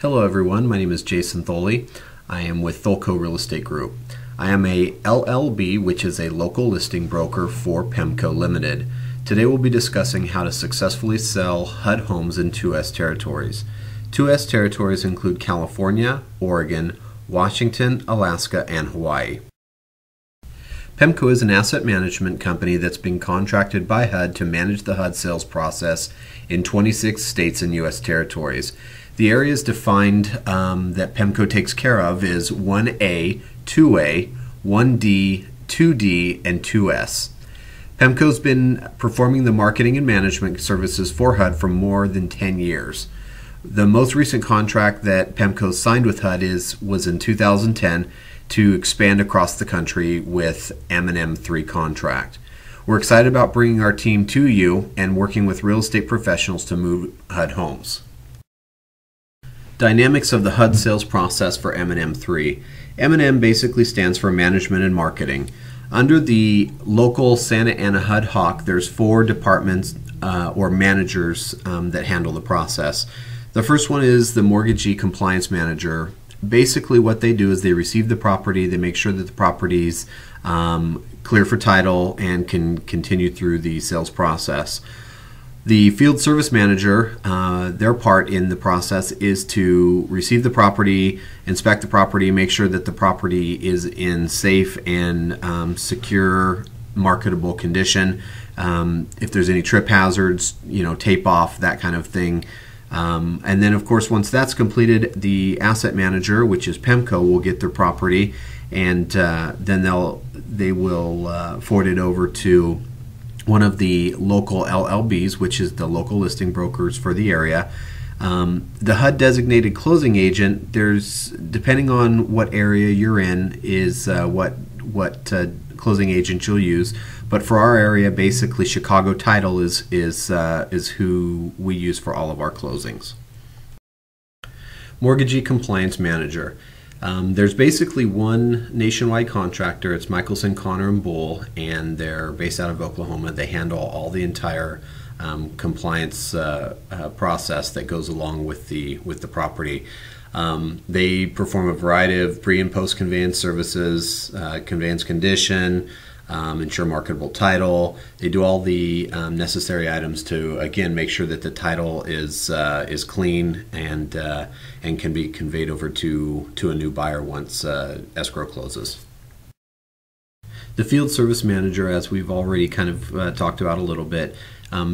Hello everyone, my name is Jason Tholco. I am with Tholco Real Estate Group. I am a LLB, which is a local listing broker for PEMCO Limited. Today we'll be discussing how to successfully sell HUD homes in 2S territories. 2S territories include California, Oregon, Washington, Alaska, and Hawaii. PEMCO is an asset management company that's been contracted by HUD to manage the HUD sales process in 26 states and U.S. territories. The areas defined that PEMCO takes care of is 1A, 2A, 1D, 2D, and 2S. PEMCO's been performing the marketing and management services for HUD for more than 10 years. The most recent contract that PEMCO signed with HUD was in 2010 to expand across the country with M&M3 contract. We're excited about bringing our team to you and working with real estate professionals to move HUD homes. Dynamics of the HUD sales process for M&M3. M&M basically stands for Management and Marketing. Under the local Santa Ana HUD HOC, there's 4 departments or managers that handle the process. The first one is the Mortgagee Compliance Manager. Basically what they do is they receive the property, they make sure that the property's clear for title and can continue through the sales process. The Field Service Manager, their part in the process is to receive the property, inspect the property, make sure that the property is in safe and secure, marketable condition. If there's any trip hazards, tape off, that kind of thing. And then of course once that's completed, the Asset Manager, which is PEMCO, will get their property and then they will forward it over to one of the local LLBs, which is the local listing brokers for the area. The HUD designated closing agent, depending on what area you're in, is what closing agent you'll use. But for our area, basically Chicago Title is who we use for all of our closings. Mortgagee Compliance Manager. There's basically one nationwide contractor. It's Michelson, Connor, and Bull, and they're based out of Oklahoma. They handle all the entire compliance process that goes along with the property. They perform a variety of pre- and post-conveyance services, conveyance condition, ensure marketable title. They do all the necessary items to, again, make sure that the title is clean and can be conveyed over to a new buyer once escrow closes. The Field Service Manager, as we've already kind of talked about a little bit,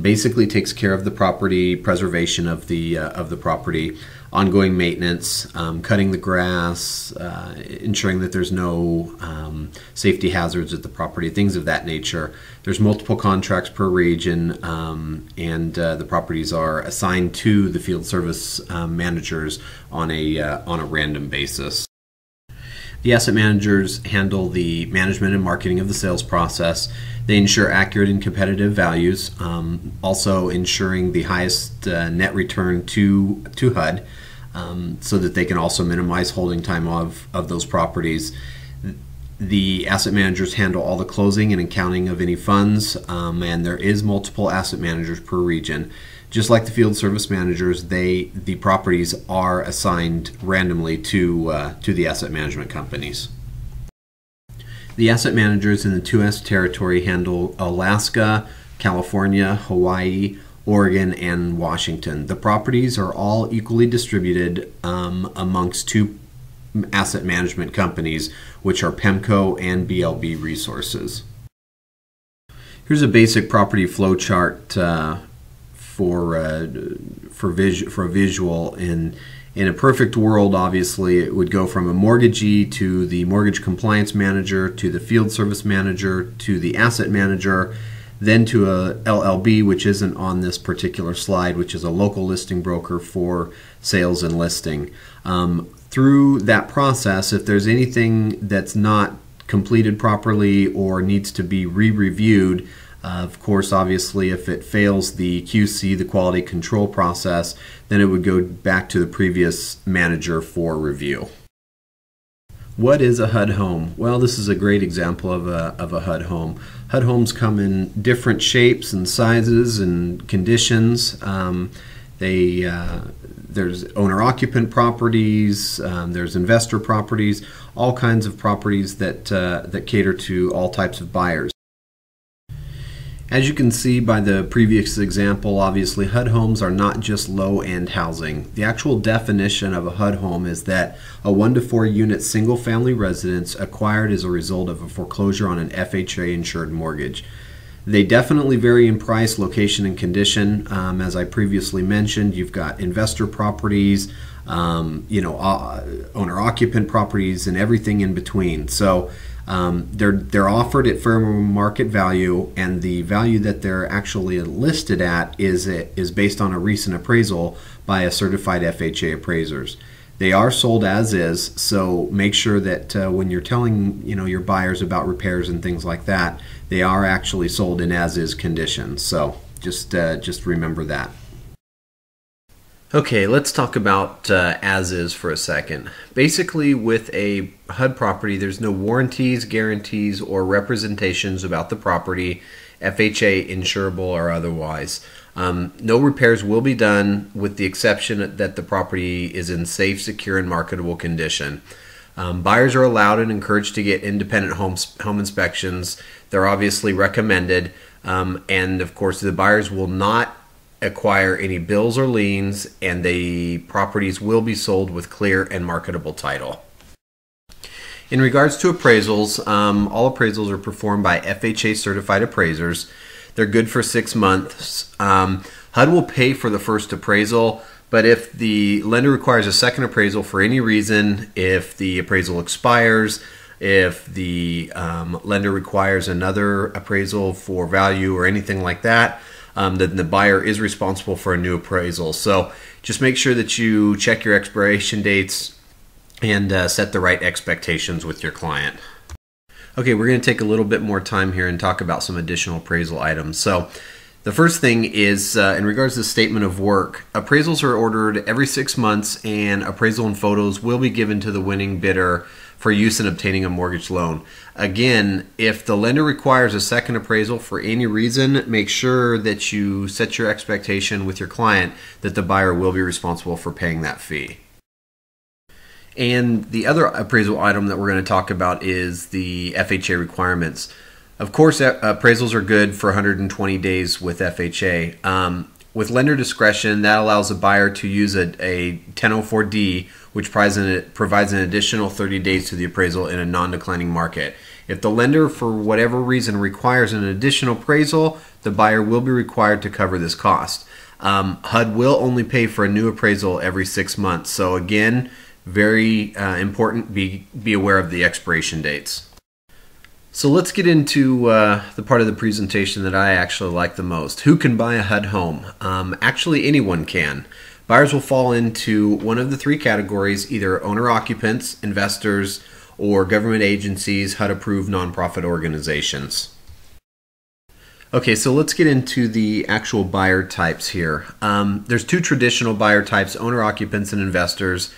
basically takes care of the property, preservation of the property, ongoing maintenance, cutting the grass, ensuring that there's no safety hazards at the property, things of that nature. There's multiple contracts per region, and the properties are assigned to the field service managers on a random basis. The asset managers handle the management and marketing of the sales process. They ensure accurate and competitive values, also ensuring the highest net return to HUD, so that they can also minimize holding time of those properties. The asset managers handle all the closing and accounting of any funds, and there is multiple asset managers per region. Just like the field service managers, the properties are assigned randomly to the asset management companies. The asset managers in the 2S territory handle Alaska, California, Hawaii, Oregon, and Washington. The properties are all equally distributed amongst 2 asset management companies, which are PEMCO and BLB Resources. Here's a basic property flow chart for a visual. In a perfect world, obviously, it would go from a mortgagee to the mortgage compliance manager to the field service manager to the asset manager, then to a LLB, which isn't on this particular slide, which is a local listing broker for sales and listing. Through that process, if there's anything that's not completed properly or needs to be re-reviewed, of course, obviously, if it fails the QC, the quality control process, then it would go back to the previous manager for review. What is a HUD home? Well, this is a great example of a HUD home. HUD homes come in different shapes and sizes and conditions. There's owner-occupant properties, there's investor properties, all kinds of properties that cater to all types of buyers. As you can see by the previous example, obviously HUD homes are not just low-end housing. The actual definition of a HUD home is that a 1 to 4 unit single-family residence acquired as a result of a foreclosure on an FHA-insured mortgage. They definitely vary in price, location, and condition. As I previously mentioned, you've got investor properties, owner-occupant properties, and everything in between. So they're offered at fair market value, and the value that they're actually listed at is based on a recent appraisal by a certified FHA appraisers. They are sold as is, so make sure that when you're telling your buyers about repairs and things like that, they are actually sold in as is condition. So just remember that. Okay, let's talk about as is for a second. Basically, with a HUD property, there's no warranties, guarantees, or representations about the property, FHA, insurable, or otherwise. No repairs will be done, with the exception that the property is in safe, secure, and marketable condition. Buyers are allowed and encouraged to get independent home inspections. They're obviously recommended, and of course the buyers will not acquire any bills or liens, and the properties will be sold with clear and marketable title. In regards to appraisals, all appraisals are performed by FHA certified appraisers. They're good for 6 months. HUD will pay for the first appraisal, but if the lender requires a second appraisal for any reason, if the appraisal expires, if the lender requires another appraisal for value or anything like that, then the buyer is responsible for a new appraisal. So just make sure that you check your expiration dates and set the right expectations with your client. Okay, we're going to take a little bit more time here and talk about some additional appraisal items. So the first thing is in regards to the statement of work. Appraisals are ordered every 6 months, and appraisal and photos will be given to the winning bidder for use in obtaining a mortgage loan. Again, if the lender requires a second appraisal for any reason, make sure that you set your expectation with your client that the buyer will be responsible for paying that fee. And the other appraisal item that we're going to talk about is the FHA requirements. Of course, appraisals are good for 120 days with FHA. With lender discretion, that allows a buyer to use a 1004D, which provides an additional 30 days to the appraisal in a non-declining market. If the lender, for whatever reason, requires an additional appraisal, the buyer will be required to cover this cost. HUD will only pay for a new appraisal every 6 months. So again, very important, be aware of the expiration dates. So let's get into the part of the presentation that I actually like the most. Who can buy a HUD home? Actually, anyone can. Buyers will fall into one of the 3 categories, either owner-occupants, investors, or government agencies, HUD-approved nonprofit organizations. Okay, so let's get into the actual buyer types here. There's 2 traditional buyer types, owner-occupants and investors.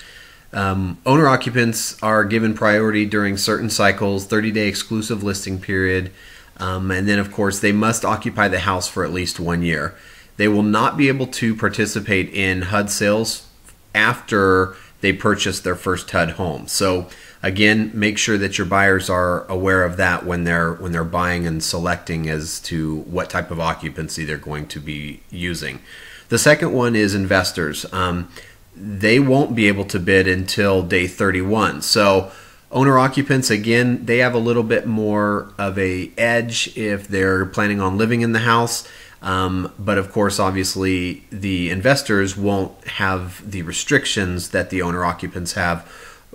Owner-occupants are given priority during certain cycles, 30-day exclusive listing period, and then of course they must occupy the house for at least 1 year. They will not be able to participate in HUD sales after they purchase their first HUD home. So again, make sure that your buyers are aware of that when they're buying and selecting as to what type of occupancy they're going to be using. The second one is investors. They won't be able to bid until day 31. So owner-occupants, again, they have a little bit more of a edge if they're planning on living in the house. But of course, obviously, the investors won't have the restrictions that the owner-occupants have.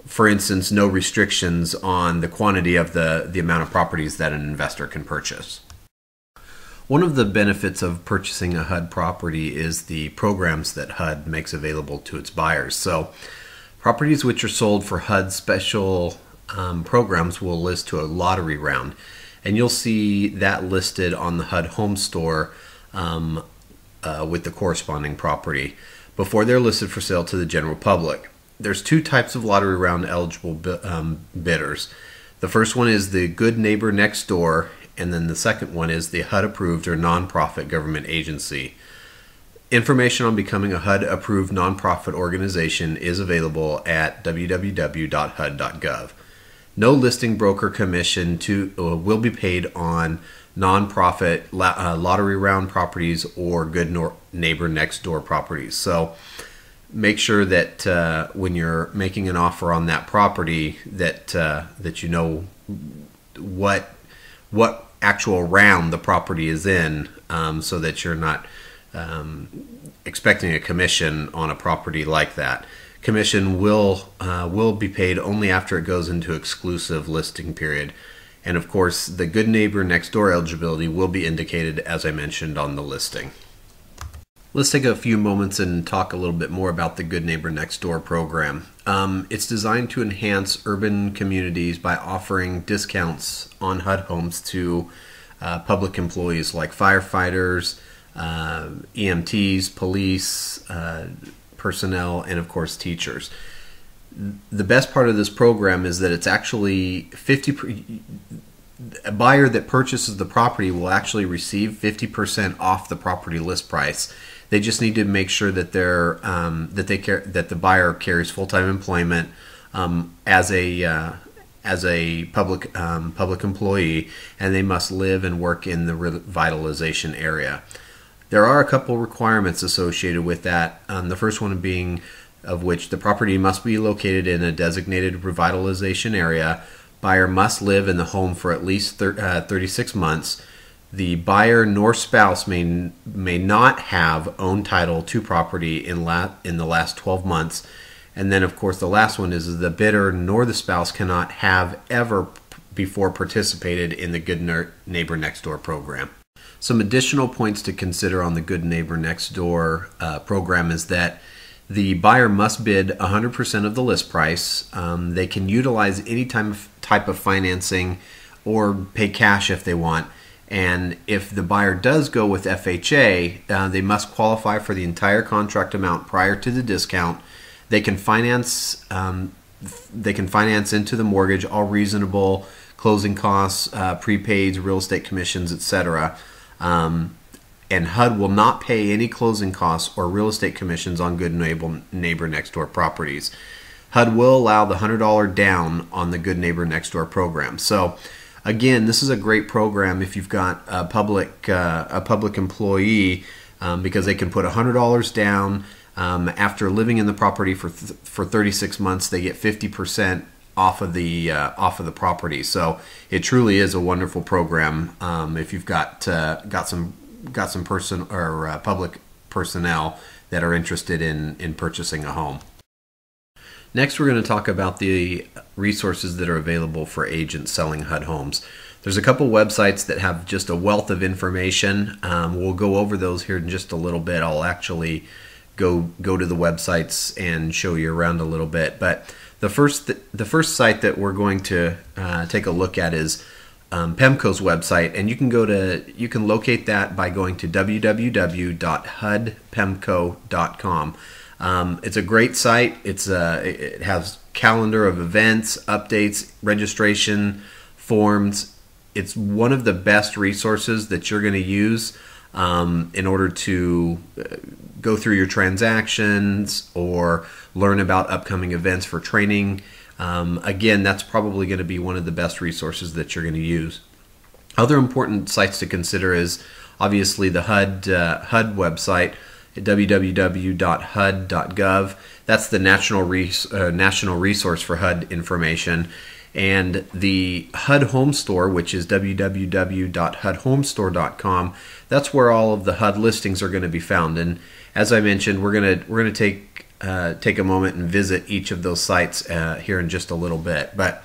For instance, no restrictions on the quantity of the amount of properties that an investor can purchase. One of the benefits of purchasing a HUD property is the programs that HUD makes available to its buyers. So properties which are sold for HUD special programs will list to a lottery round, and you'll see that listed on the HUD home store with the corresponding property before they're listed for sale to the general public. There's 2 types of lottery round eligible bidders. The first one is the good neighbor next door, and then the second one is the HUD approved or nonprofit government agency. Information on becoming a HUD-approved nonprofit organization is available at www.hud.gov. No listing broker commission will be paid on nonprofit lottery round properties or good neighbor next door properties. So make sure that when you're making an offer on that property that you know what actual round the property is in, so that you're not expecting a commission on a property like that. Commission will be paid only after it goes into exclusive listing period. And of course, the good neighbor next door eligibility will be indicated as I mentioned on the listing. Let's take a few moments and talk a little bit more about the Good Neighbor Next Door program. It's designed to enhance urban communities by offering discounts on HUD homes to public employees like firefighters, EMTs, police, personnel, and of course teachers. The best part of this program is that it's actually a buyer that purchases the property will actually receive 50% off the property list price. They just need to make sure that that the buyer carries full-time employment as a public employee, and they must live and work in the revitalization area. There are a couple requirements associated with that. The first one being of which the property must be located in a designated revitalization area. Buyer must live in the home for at least 36 months. The buyer nor spouse may not have owned title to property in the last 12 months. And then, of course, the last one is the bidder nor the spouse cannot have ever before participated in the Good Neighbor Next Door program. Some additional points to consider on the Good Neighbor Next Door program is that the buyer must bid 100% of the list price. They can utilize any type of financing or pay cash if they want. And if the buyer does go with FHA, they must qualify for the entire contract amount prior to the discount. They can finance into the mortgage all reasonable closing costs, prepaids, real estate commissions, etc. And HUD will not pay any closing costs or real estate commissions on Good Neighbor Next Door properties. HUD will allow the $100 down on the Good Neighbor Next Door program. So again, this is a great program if you've got a public employee, because they can put $100 down. After living in the property for 36 months, they get 50% off of the property. So it truly is a wonderful program if you've got some person or public personnel that are interested in purchasing a home. Next, we're going to talk about the resources that are available for agents selling HUD homes. There's a couple websites that have just a wealth of information. We'll go over those here in just a little bit. I'll actually go to the websites and show you around a little bit. But the first site that we're going to take a look at is PEMCO's website, and you can locate that by going to www.hudpemco.com. It's a great site. It has calendar of events, updates, registration forms. It's one of the best resources that you're going to use in order to go through your transactions or learn about upcoming events for training. Again, that's probably going to be one of the best resources that you're going to use. Other important sites to consider is obviously the HUD website at www.hud.gov. That's the national resource for HUD information. And the HUD Home Store, which is www.hudhomestore.com, that's where all of the HUD listings are going to be found. And as I mentioned, we're going to take a moment and visit each of those sites here in just a little bit. But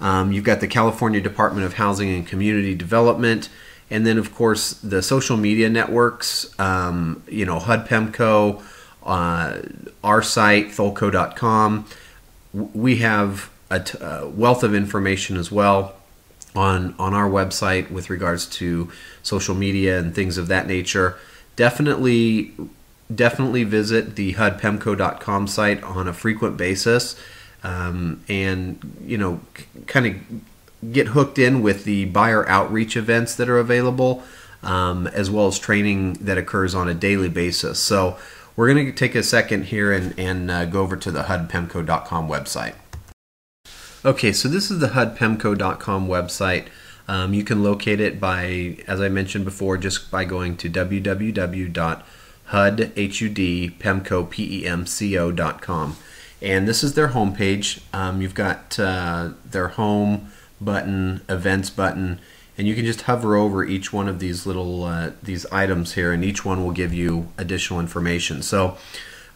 you've got the California Department of Housing and Community Development, and then of course the social media networks. HUD PEMCO, our site Tholco.com. We have a wealth of information as well on our website with regards to social media and things of that nature. Definitely visit the HUDPEMCO.com site on a frequent basis, and kind of get hooked in with the buyer outreach events that are available. as well as training that occurs on a daily basis. So we're going to take a second here and go over to the HUDPEMCO.com website. Okay, so this is the HUDPEMCO.com website. You can locate it by, as I mentioned before, just by going to www.hudpemco.com. And this is their homepage. You've got their home button, events button, and you can just hover over each one of these little these items here, and each one will give you additional information. So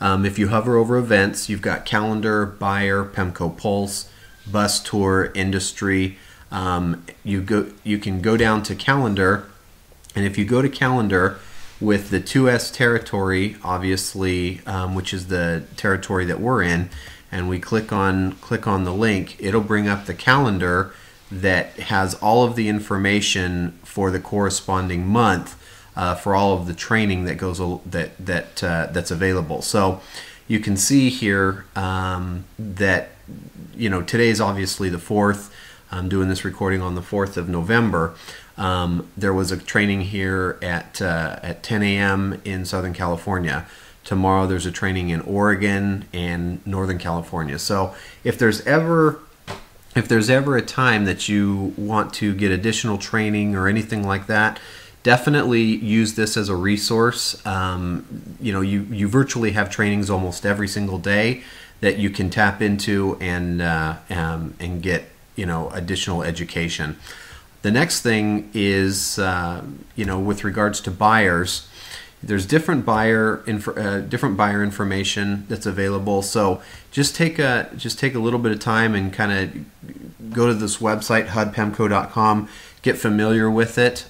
if you hover over events, you've got calendar, buyer, PEMCO Pulse, bus tour, industry. You can go down to calendar, and if you go to calendar with the 2S territory, obviously, which is the territory that we're in, and we click on the link, it'll bring up the calendar that has all of the information for the corresponding month for all of the training that goes that's available. So you can see here that today is obviously the 4th. I'm doing this recording on the 4th of November. There was a training here at 10 a.m. in Southern California. Tomorrow there's a training in Oregon and Northern California. So if there's ever a time that you want to get additional training or anything like that, definitely use this as a resource. You virtually have trainings almost every single day that you can tap into and get additional education. The next thing is with regards to buyers, there's different buyer information that's available. So just take a little bit of time and kind of go to this website, HUDPEMCO.com, get familiar with it.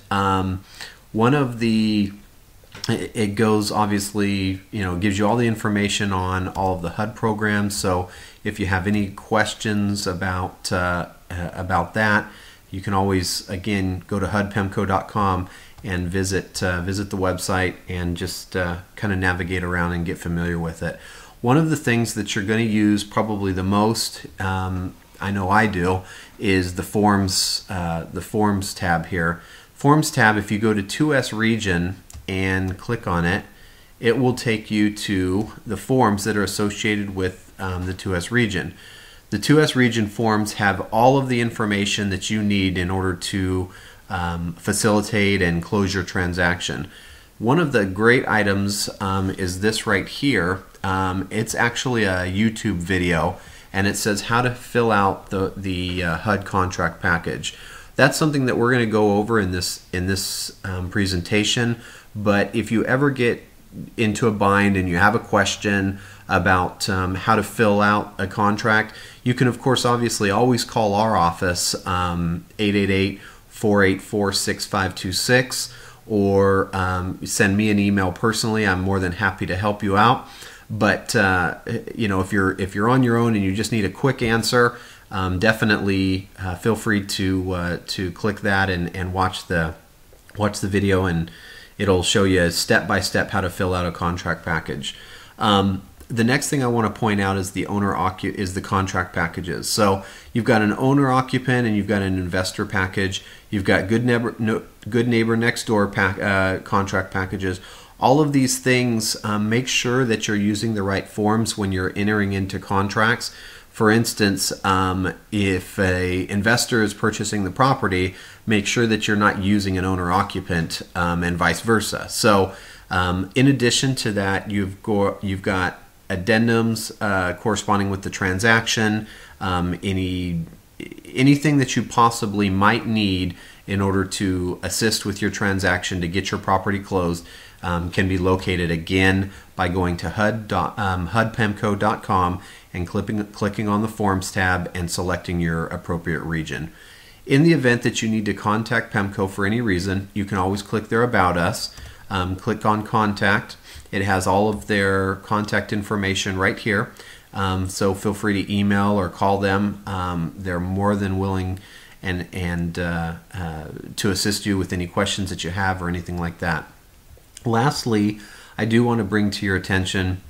It goes, obviously, gives you all the information on all of the HUD programs. So if you have any questions about that, you can always, again, go to HUDPEMCO.com and visit the website and just kind of navigate around and get familiar with it. One of the things that you're going to use probably the most, I know I do, is the forms tab here. Forms tab, if you go to 2S region and click on it, it will take you to the forms that are associated with the 2S region. The 2S region forms have all of the information that you need in order to facilitate and close your transaction. One of the great items is this right here. It's actually a YouTube video, and it says how to fill out the HUD contract package. That's something that we're going to go over in this presentation. But if you ever get into a bind and you have a question about how to fill out a contract, you can, of course, obviously always call our office, 888-484-6526, or send me an email personally. I'm more than happy to help you out. But if you're on your own and you just need a quick answer, definitely feel free to click that and watch the video, and it'll show you step by step how to fill out a contract package. The next thing I want to point out is the contract packages. So you've got an owner occupant and you've got an investor package. You've got good neighbor next door contract packages. All of these things, make sure that you're using the right forms when you're entering into contracts. For instance, if an investor is purchasing the property, make sure that you're not using an owner-occupant and vice versa. So in addition to that, you've got addendums corresponding with the transaction, anything that you possibly might need in order to assist with your transaction to get your property closed can be located again by going to HUDPEMCO.com and clicking on the Forms tab and selecting your appropriate region. In the event that you need to contact PEMCO for any reason, you can always click their About Us, click on Contact. It has all of their contact information right here, so feel free to email or call them. They're more than willing and to assist you with any questions that you have or anything like that. Lastly, I do want to bring to your attention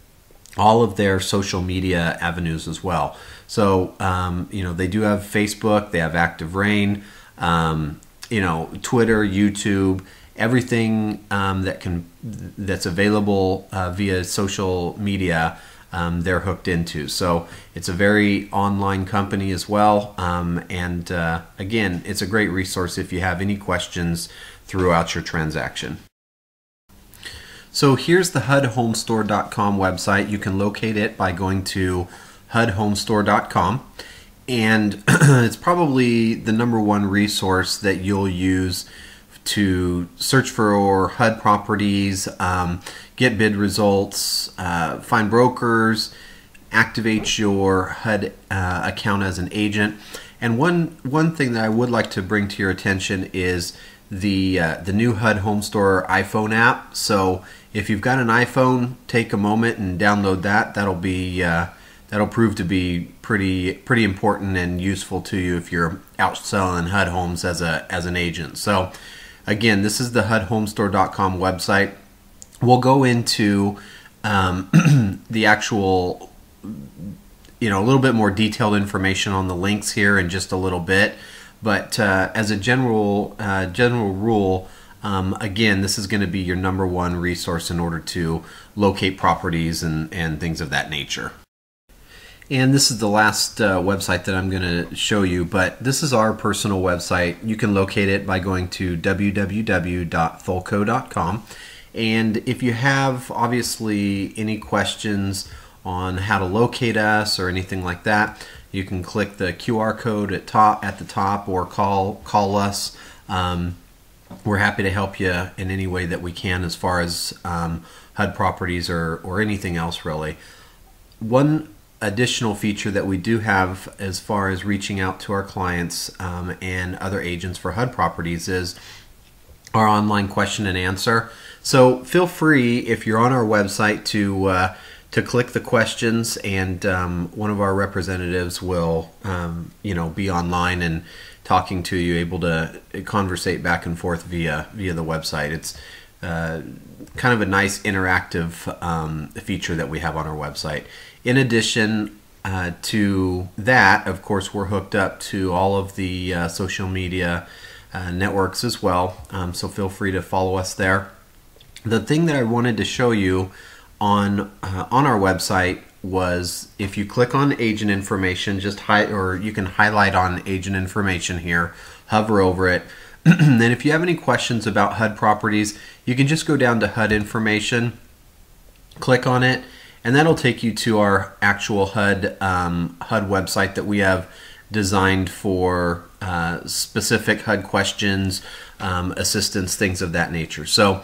all of their social media avenues as well. So, they do have Facebook, they have Active Rain, Twitter, YouTube, everything that's available via social media, they're hooked into. So it's a very online company as well. And again, it's a great resource if you have any questions throughout your transaction. So here's the HUDhomestore.com website. You can locate it by going to HUDhomestore.com. And it's probably the #1 resource that you'll use to search for HUD properties, get bid results, find brokers, activate your HUD account as an agent. And one thing that I would like to bring to your attention is the new HUD Home Store iPhone app. So if you've got an iPhone, take a moment and download that. That'll prove to be pretty important and useful to you if you're out selling HUD homes as an agent. So again, this is the HUDhomestore.com website. We'll go into the actual, a little bit more detailed information on the links here in just a little bit. But as a general rule, again, this is going to be your #1 resource in order to locate properties and things of that nature. And this is the last website that I'm going to show you, but this is our personal website. You can locate it by going to www.tholco.com. And if you have, obviously, any questions on how to locate us or anything like that, you can click the QR code at the top or call us. We're happy to help you in any way that we can as far as HUD properties or anything else, really. One additional feature that we do have as far as reaching out to our clients and other agents for HUD properties is our online question and answer. So feel free, if you're on our website, to click the questions, and one of our representatives will be online and talking to you, able to conversate back and forth via the website. It's kind of a nice interactive feature that we have on our website. In addition to that, of course, we're hooked up to all of the social media networks as well, so feel free to follow us there. The thing that I wanted to show you on our website was, if you click on agent information, or you can highlight on agent information here, hover over it, and if you have any questions about HUD properties, you can just go down to HUD information, click on it, and that'll take you to our actual HUD website that we have designed for specific HUD questions, assistance, things of that nature. So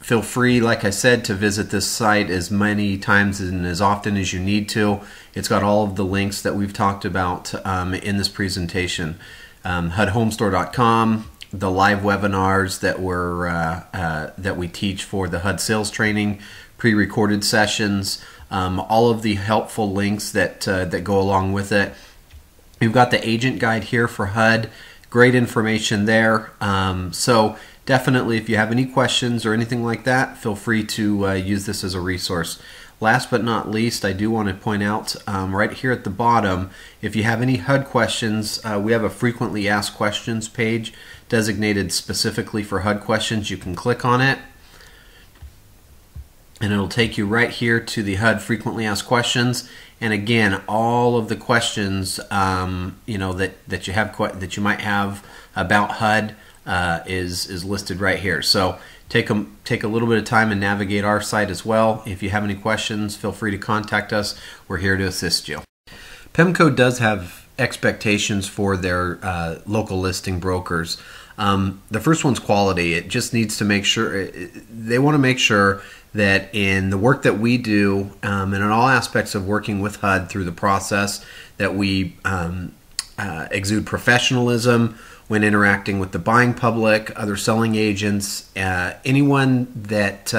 feel free, like I said, to visit this site as many times and as often as you need to. It's got all of the links that we've talked about in this presentation. HUDhomestore.com, the live webinars that we teach for the HUD sales training, pre-recorded sessions, all of the helpful links that go along with it. We've got the agent guide here for HUD, great information there. So definitely, if you have any questions or anything like that, feel free to use this as a resource. Last but not least, I do want to point out right here at the bottom, if you have any HUD questions, we have a frequently asked questions page designated specifically for HUD questions. You can click on it, and it'll take you right here to the HUD frequently asked questions. And again, all of the questions that you might have about HUD is listed right here. So take a little bit of time and navigate our site as well. If you have any questions, feel free to contact us. We're here to assist you. PEMCO does have expectations for their local listing brokers. The first one's quality. It just needs to make sure, they want to make sure that in the work that we do and in all aspects of working with HUD through the process, that we exude professionalism when interacting with the buying public, other selling agents, anyone that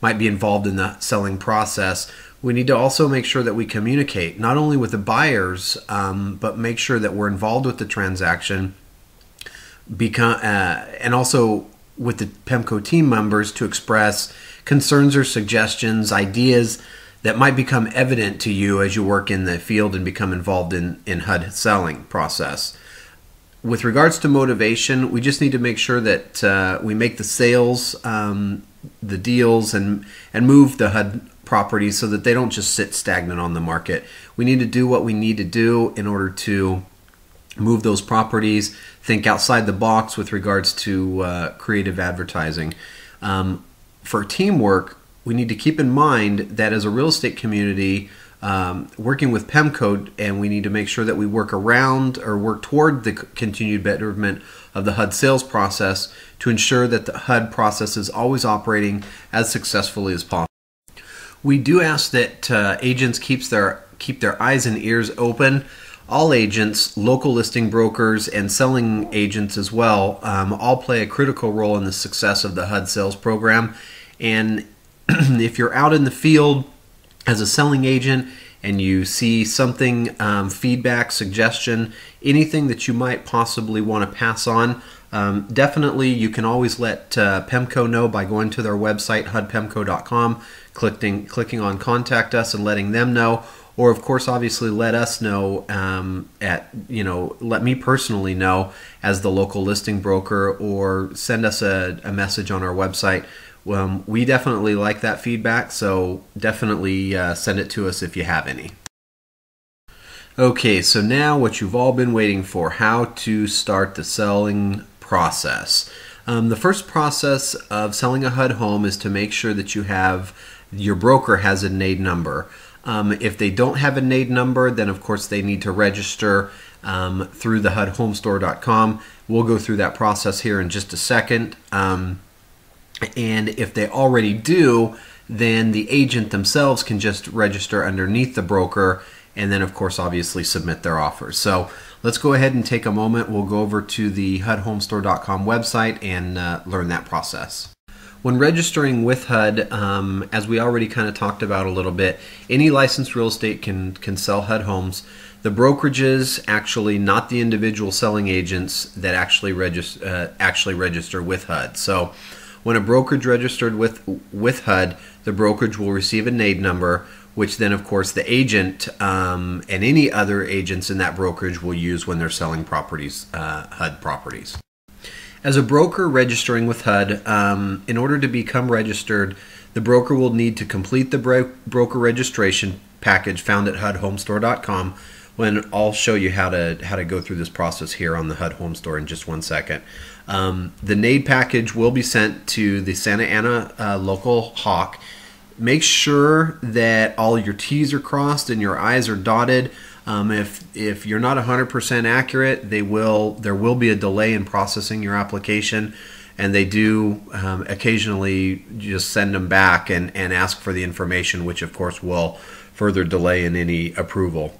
might be involved in the selling process. We need to also make sure that we communicate not only with the buyers, but make sure that we're involved with the transaction, and also with the PEMCO team members to express concerns or suggestions, ideas that might become evident to you as you work in the field and become involved in HUD selling process. with regards to motivation, we just need to make sure that we make the sales, the deals, and move the HUD properties so that they don't just sit stagnant on the market. We need to do what we need to do in order to move those properties, think outside the box with regards to creative advertising. For teamwork, we need to keep in mind that as a real estate community, working with PEMCO, and we need to make sure that we work around or work toward the continued betterment of the HUD sales process to ensure that the HUD process is always operating as successfully as possible. We do ask that agents keep their eyes and ears open. All agents, local listing brokers, and selling agents as well, all play a critical role in the success of the HUD sales program. And if you're out in the field as a selling agent and you see something, feedback, suggestion, anything that you might possibly want to pass on, definitely you can always let PEMCO know by going to their website, hudpemco.com, clicking on contact us and letting them know. Or of course, obviously, let us know let me personally know as the local listing broker, or send us a message on our website. We definitely like that feedback, so definitely send it to us if you have any. Okay, so now what you've all been waiting for, how to start the selling process. The first process of selling a HUD home is to make sure that your broker has a NAID number. If they don't have a NAID number, then of course they need to register through the HUDhomestore.com. We'll go through that process here in just a second. And if they already do, then the agent themselves can just register underneath the broker, and then of course obviously submit their offers. So let's go ahead and take a moment. We'll go over to the HUDhomestore.com website and learn that process. When registering with HUD, as we already kind of talked about a little bit, any licensed real estate can sell HUD homes. The brokerages, actually not the individual selling agents, that actually register with HUD. So when a brokerage registered with HUD, the brokerage will receive a NAID number, which then of course the agent and any other agents in that brokerage will use when they're selling properties, HUD properties. As a broker registering with HUD, in order to become registered, the broker will need to complete the broker registration package found at HUDhomestore.com. When I'll show you how to go through this process here on the HUD Home Store in just one second. The NAID package will be sent to the Santa Ana local HOC. Make sure that all your T's are crossed and your I's are dotted. If you're not 100% accurate, there will be a delay in processing your application, and they do occasionally just send them back and ask for the information, which of course will further delay in any approval.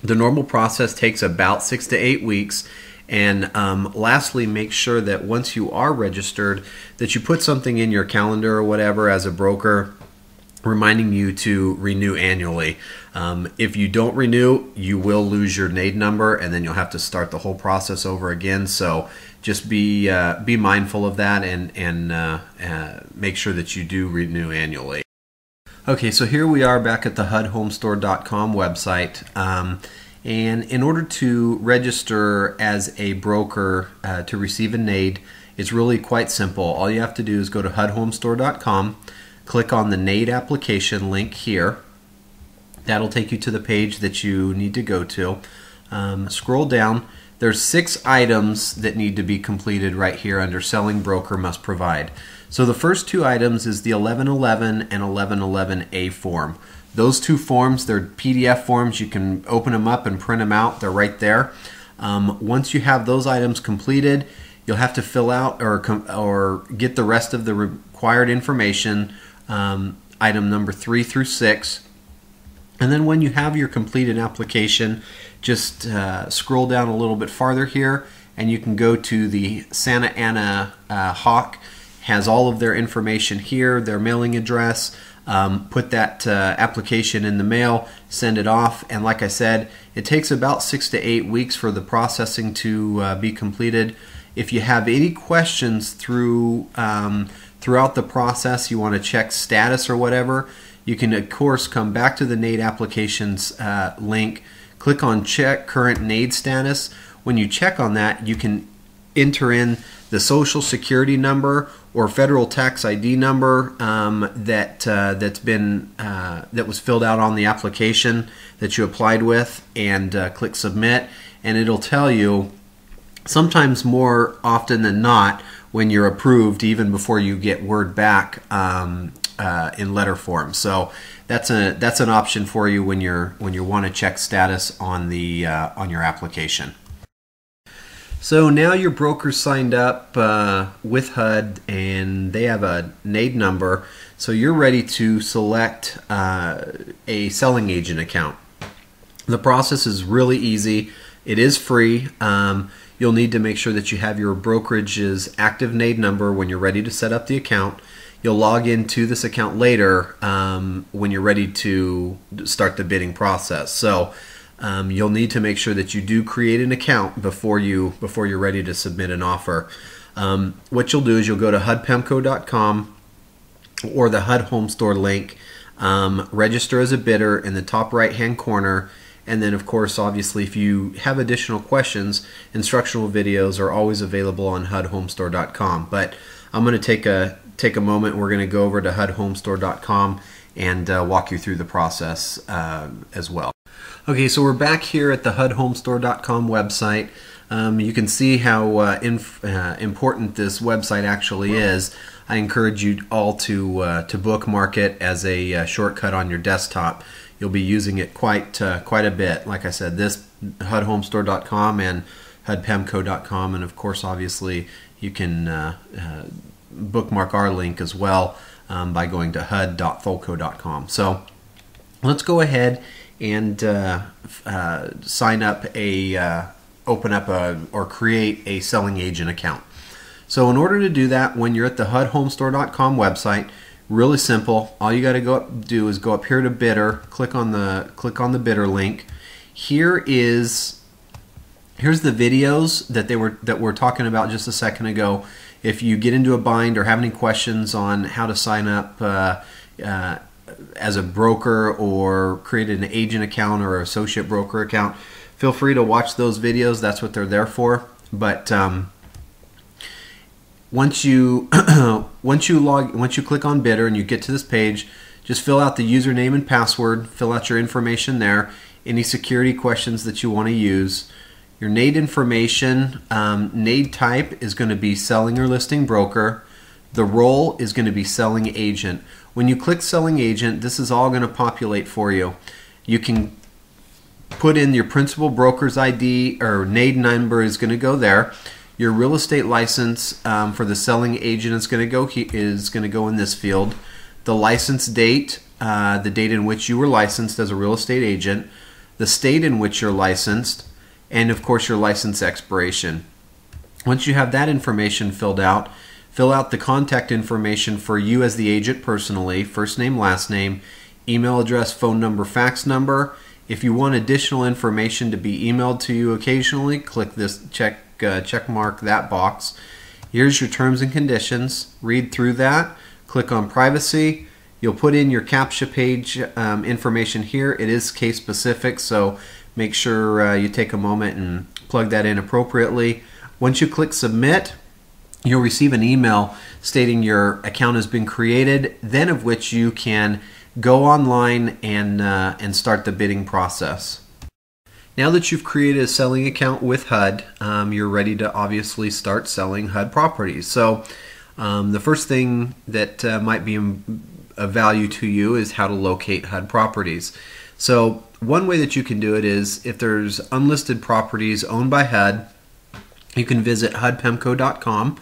The normal process takes about 6 to 8 weeks. And lastly, make sure that once you are registered, that you put something in your calendar or whatever as a broker, reminding you to renew annually. If you don't renew, you will lose your NAID number, and then you'll have to start the whole process over again. So just be mindful of that, and make sure that you do renew annually. Okay, so here we are back at the HUDhomestore.com website. And in order to register as a broker to receive a NAID, it's really quite simple. All you have to do is go to HUDhomestore.com, click on the NAID application link here. That'll take you to the page that you need to go to. Scroll down. There's 6 items that need to be completed right here under Selling Broker Must Provide. So the first 2 items is the 1111 and 1111A form. Those 2 forms, they're PDF forms. You can open them up and print them out. They're right there. Once you have those items completed, you'll have to fill out or get the rest of the required information, item number 3 through 6. And then when you have your completed application, just scroll down a little bit farther here, and you can go to the Santa Ana HOC. Has all of their information here, their mailing address. Put that application in the mail, send it off, and like I said, it takes about 6 to 8 weeks for the processing to be completed. If you have any questions throughout the process, you want to check status or whatever, you can of course come back to the NAID applications link, click on check current NAID status. when you check on that, you can enter in the Social Security number or federal tax ID number that was filled out on the application that you applied with, and click submit, and it'll tell you sometimes more often than not when you're approved, even before you get word back in letter form. So that's an option for you when you want to check status on your application. So now your broker's signed up with HUD, and they have a NAID number, so you're ready to select a selling agent account. The process is really easy. It is free. You'll need to make sure that you have your brokerage's active NAID number when you're ready to set up the account. You'll log into this account later when you're ready to start the bidding process. So you'll need to make sure that you do create an account before you're ready to submit an offer. What you'll do is you'll go to HUDPEMCO.com or the HUD Home Store link, register as a bidder in the top right hand corner, and then of course obviously if you have additional questions, instructional videos are always available on HUDHomestore.com. But I'm going to take a moment. We're going to go over to HUDHomestore.com and walk you through the process as well. Okay, so we're back here at the HUDHomestore.com website. You can see how important this website actually is. I encourage you all to bookmark it as a shortcut on your desktop. You'll be using it quite a bit. Like I said, this HUDHomestore.com and HUDPEMCO.com, and of course, obviously, you can bookmark our link as well by going to HUD.Tholco.com. So let's go ahead and sign up open up or create a selling agent account. So in order to do that, when you're at the HUDHomestore.com website, really simple. All you got to do is go up here to bidder, click on the bidder link. Here's the videos that we're talking about just a second ago. If you get into a bind or have any questions on how to sign up as a broker or create an agent account or associate broker account, feel free to watch those videos. That's what they're there for. But once you click on bidder and you get to this page, just fill out the username and password, fill out your information there, any security questions that you want to use. Your NAID information, NAID type is going to be selling or listing broker. The role is going to be selling agent. When you click selling agent, this is all going to populate for you. You can put in your principal broker's ID or NAID number is going to go there. Your real estate license for the selling agent is going to go in this field. The license date, the date in which you were licensed as a real estate agent, the state in which you're licensed, and of course your license expiration. Once you have that information filled out, fill out the contact information for you as the agent personally, first name, last name, email address, phone number, fax number. If you want additional information to be emailed to you occasionally, click this check mark that box. Here's your terms and conditions. Read through that. Click on privacy. You'll put in your CAPTCHA page information here. It is case specific, so make sure you take a moment and plug that in appropriately. Once you click submit, you'll receive an email stating your account has been created, then of which you can go online and start the bidding process. Now that you've created a selling account with HUD, you're ready to obviously start selling HUD properties. So the first thing that might be of value to you is how to locate HUD properties. So one way that you can do it is if there's unlisted properties owned by HUD, you can visit HUDPEMCO.com,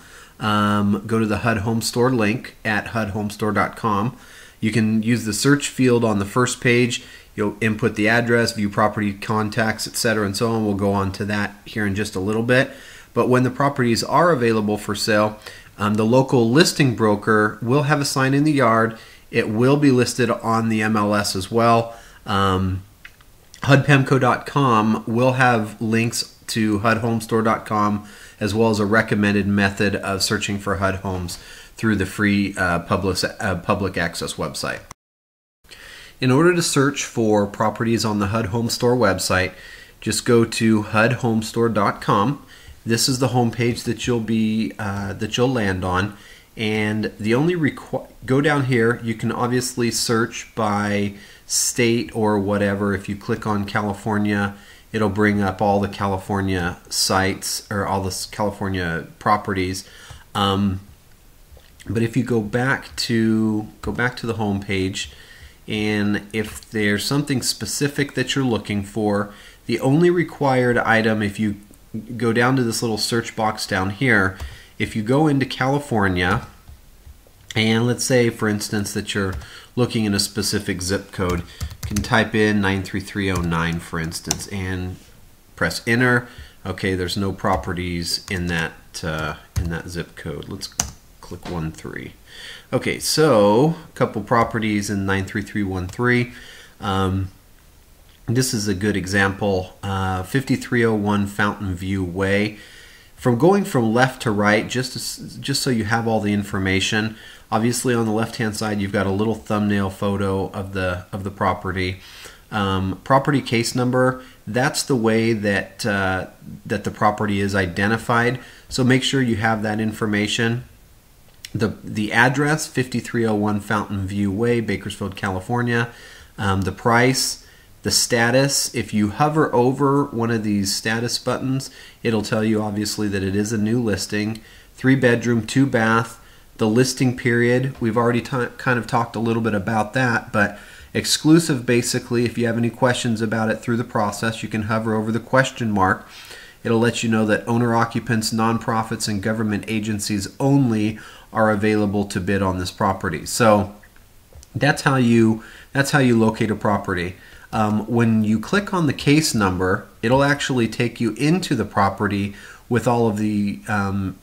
go to the HUD Home Store link at HUDHomestore.com. You can use the search field on the first page. You'll input the address, view property contacts, etc. and so on. We'll go on to that here in just a little bit. But when the properties are available for sale, the local listing broker will have a sign in the yard. It will be listed on the MLS as well. HUDPEMCO.com will have links to HUDHomestore.com as well as a recommended method of searching for HUD homes through the free public access website. In order to search for properties on the HUD Home Store website, just go to HUDhomestore.com. This is the homepage that you'll land on, and the only go down here. You can obviously search by state or whatever. If you click on California, it'll bring up all the California sites or all the California properties. But if you go back to the home page, and if there's something specific that you're looking for, the only required item, if you go down to this little search box down here, if you go into California, and let's say for instance that you're looking in a specific zip code, you can type in 93309 for instance and press enter. Okay, there's no properties in that zip code. Let's click 13. Okay, so a couple properties in 93313. This is a good example. 5301 Fountain View Way. From going from left to right, just so you have all the information. Obviously, on the left-hand side, you've got a little thumbnail photo of the property. Property case number. That's the way that that the property is identified. So make sure you have that information. The address, 5301 Fountain View Way, Bakersfield, California. The price, the status. If you hover over one of these status buttons, it'll tell you obviously that it is a new listing. 3-bedroom, 2-bath. The listing period, we've already kind of talked a little bit about that, but exclusive basically, if you have any questions about it through the process, you can hover over the question mark. It'll let you know that owner-occupants, nonprofits, and government agencies only are available to bid on this property. So that's how you locate a property. When you click on the case number, it'll actually take you into the property with all of the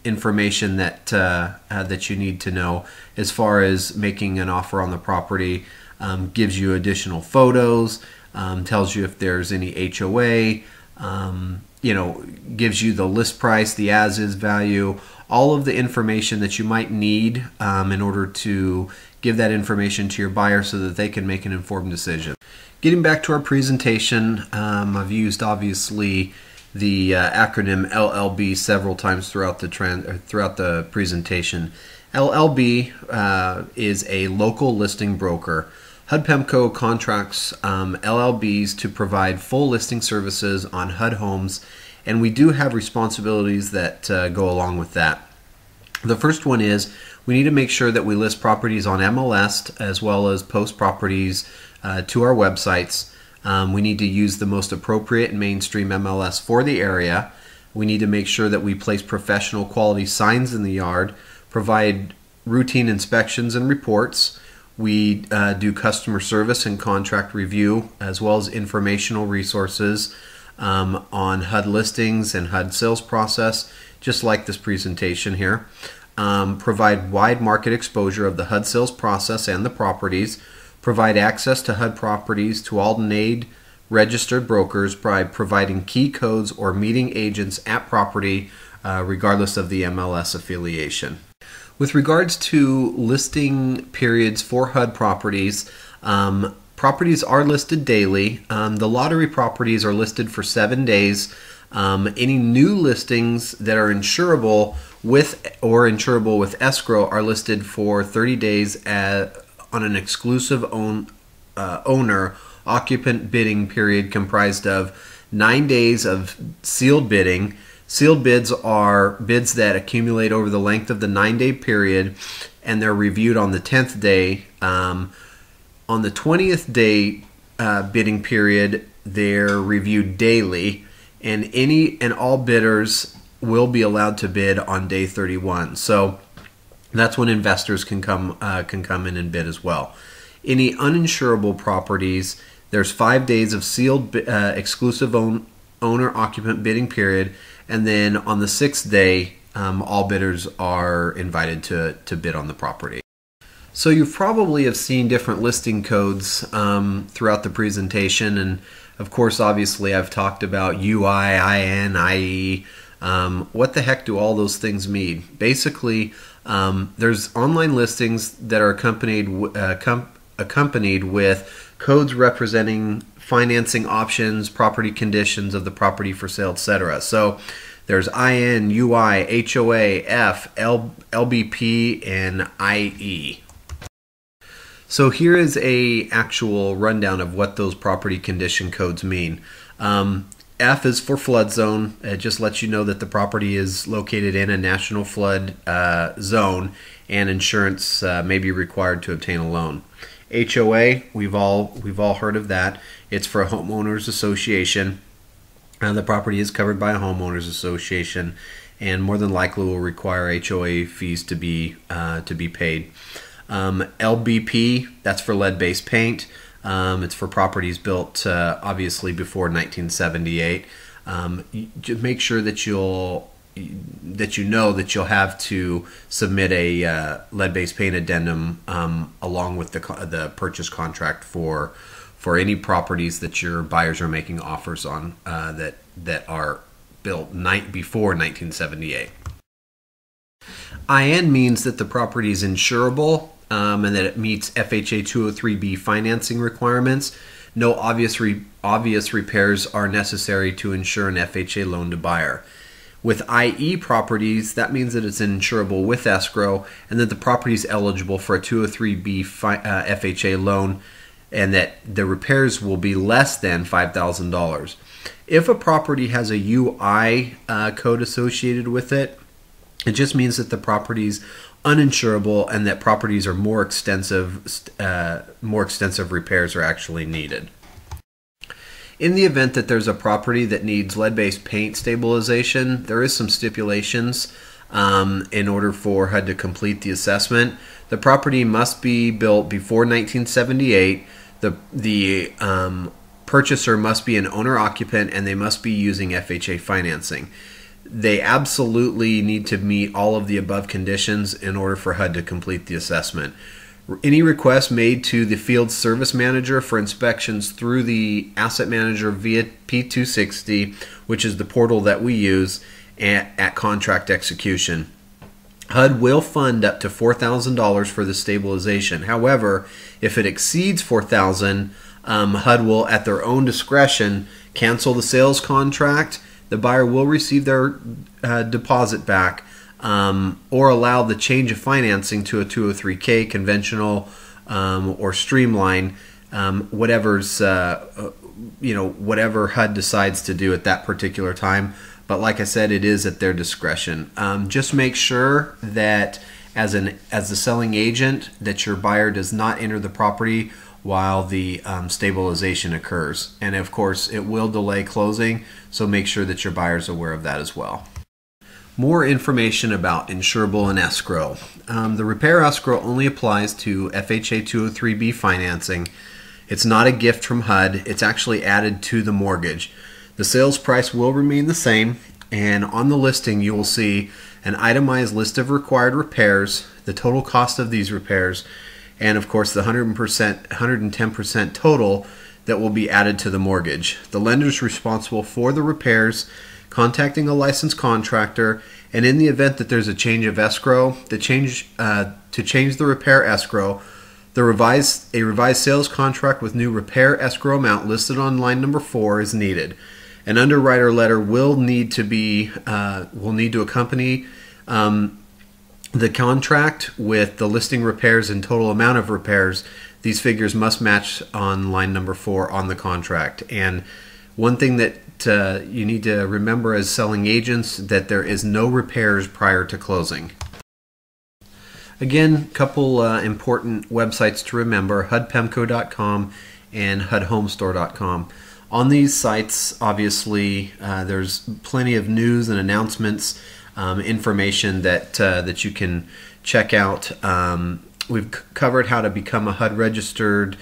information that that you need to know as far as making an offer on the property. Gives you additional photos, tells you if there's any HOA. Gives you the list price, the as-is value, all of the information that you might need in order to give that information to your buyer so that they can make an informed decision. Getting back to our presentation, I've used obviously the acronym LLB several times throughout the presentation. LLB is a local listing broker. HUD PEMCO contracts LLBs to provide full listing services on HUD homes, and we do have responsibilities that go along with that. The first one is we need to make sure that we list properties on MLS as well as post properties to our websites. We need to use the most appropriate and mainstream MLS for the area. We need to make sure that we place professional quality signs in the yard, provide routine inspections and reports. We do customer service and contract review, as well as informational resources on HUD listings and HUD sales process, just like this presentation here. Provide wide market exposure of the HUD sales process and the properties. Provide access to HUD properties to all NAID registered brokers by providing key codes or meeting agents at property, regardless of the MLS affiliation. With regards to listing periods for HUD properties, properties are listed daily. The lottery properties are listed for 7 days. Any new listings that are insurable with escrow are listed for 30 days on an exclusive owner occupant bidding period comprised of 9 days of sealed bidding. Sealed bids are bids that accumulate over the length of the 9-day period, and they're reviewed on the 10th day. On the 20th day bidding period, they're reviewed daily, and any and all bidders will be allowed to bid on day 31. So that's when investors can come in and bid as well. Any uninsurable properties, there's 5 days of sealed exclusive owner-occupant bidding period, and then on the 6th day, all bidders are invited to bid on the property. So you probably have seen different listing codes throughout the presentation, and of course, obviously, I've talked about UI, IN, IE. What the heck do all those things mean? Basically, there's online listings that are accompanied with codes representing financing options, property conditions of the property for sale, etc. So there's IN, UI, HOA, F, LBP, and IE. So here is a actual rundown of what those property condition codes mean. F is for flood zone. It just lets you know that the property is located in a national flood zone, and insurance may be required to obtain a loan. HOA, we've all heard of that. It's for a homeowners association. The property is covered by a homeowners association, and more than likely will require HOA fees to be paid. LBP, that's for lead-based paint. It's for properties built obviously before 1978. Just make sure that you know that you'll have to submit a lead-based paint addendum along with the purchase contract for any properties that your buyers are making offers on that are built before 1978. IN means that the property is insurable and that it meets FHA 203B financing requirements. No obvious repairs are necessary to insure an FHA loan to buyer. With IE properties, that means that it's insurable with escrow and that the property is eligible for a 203B FHA loan, and that the repairs will be less than $5,000. If a property has a UI code associated with it, it just means that the property is uninsurable and that properties are more extensive repairs are actually needed. In the event that there's a property that needs lead-based paint stabilization, there is some stipulations in order for HUD to complete the assessment. The property must be built before 1978. The purchaser must be an owner-occupant, and they must be using FHA financing. They absolutely need to meet all of the above conditions in order for HUD to complete the assessment. Any request made to the field service manager for inspections through the asset manager via P260, which is the portal that we use at contract execution. HUD will fund up to $4,000 for the stabilization. However, if it exceeds $4,000, HUD will, at their own discretion, cancel the sales contract. The buyer will receive their deposit back, or allow the change of financing to a 203K, conventional, or streamline, whatever HUD decides to do at that particular time. But like I said, it is at their discretion. Just make sure that as the selling agent, that your buyer does not enter the property while the stabilization occurs. And of course, it will delay closing, so make sure that your buyer is aware of that as well. More information about insurable and escrow. The repair escrow only applies to FHA 203B financing. It's not a gift from HUD. It's actually added to the mortgage. The sales price will remain the same, and on the listing you will see an itemized list of required repairs, the total cost of these repairs, and of course the 110% total that will be added to the mortgage. The lender is responsible for the repairs, contacting a licensed contractor, and in the event that there's a change of escrow, to change the repair escrow, a revised sales contract with new repair escrow amount listed on line number 4 is needed. An underwriter letter will need to accompany the contract with the listing repairs and total amount of repairs. These figures must match on line number 4 on the contract. And one thing that you need to remember as selling agents, that there is no repairs prior to closing. Again, a couple important websites to remember: HUDPEMCO.com and HUDHomestore.com. On these sites, obviously, there's plenty of news and announcements, information that you can check out. We've covered how to become a HUD registered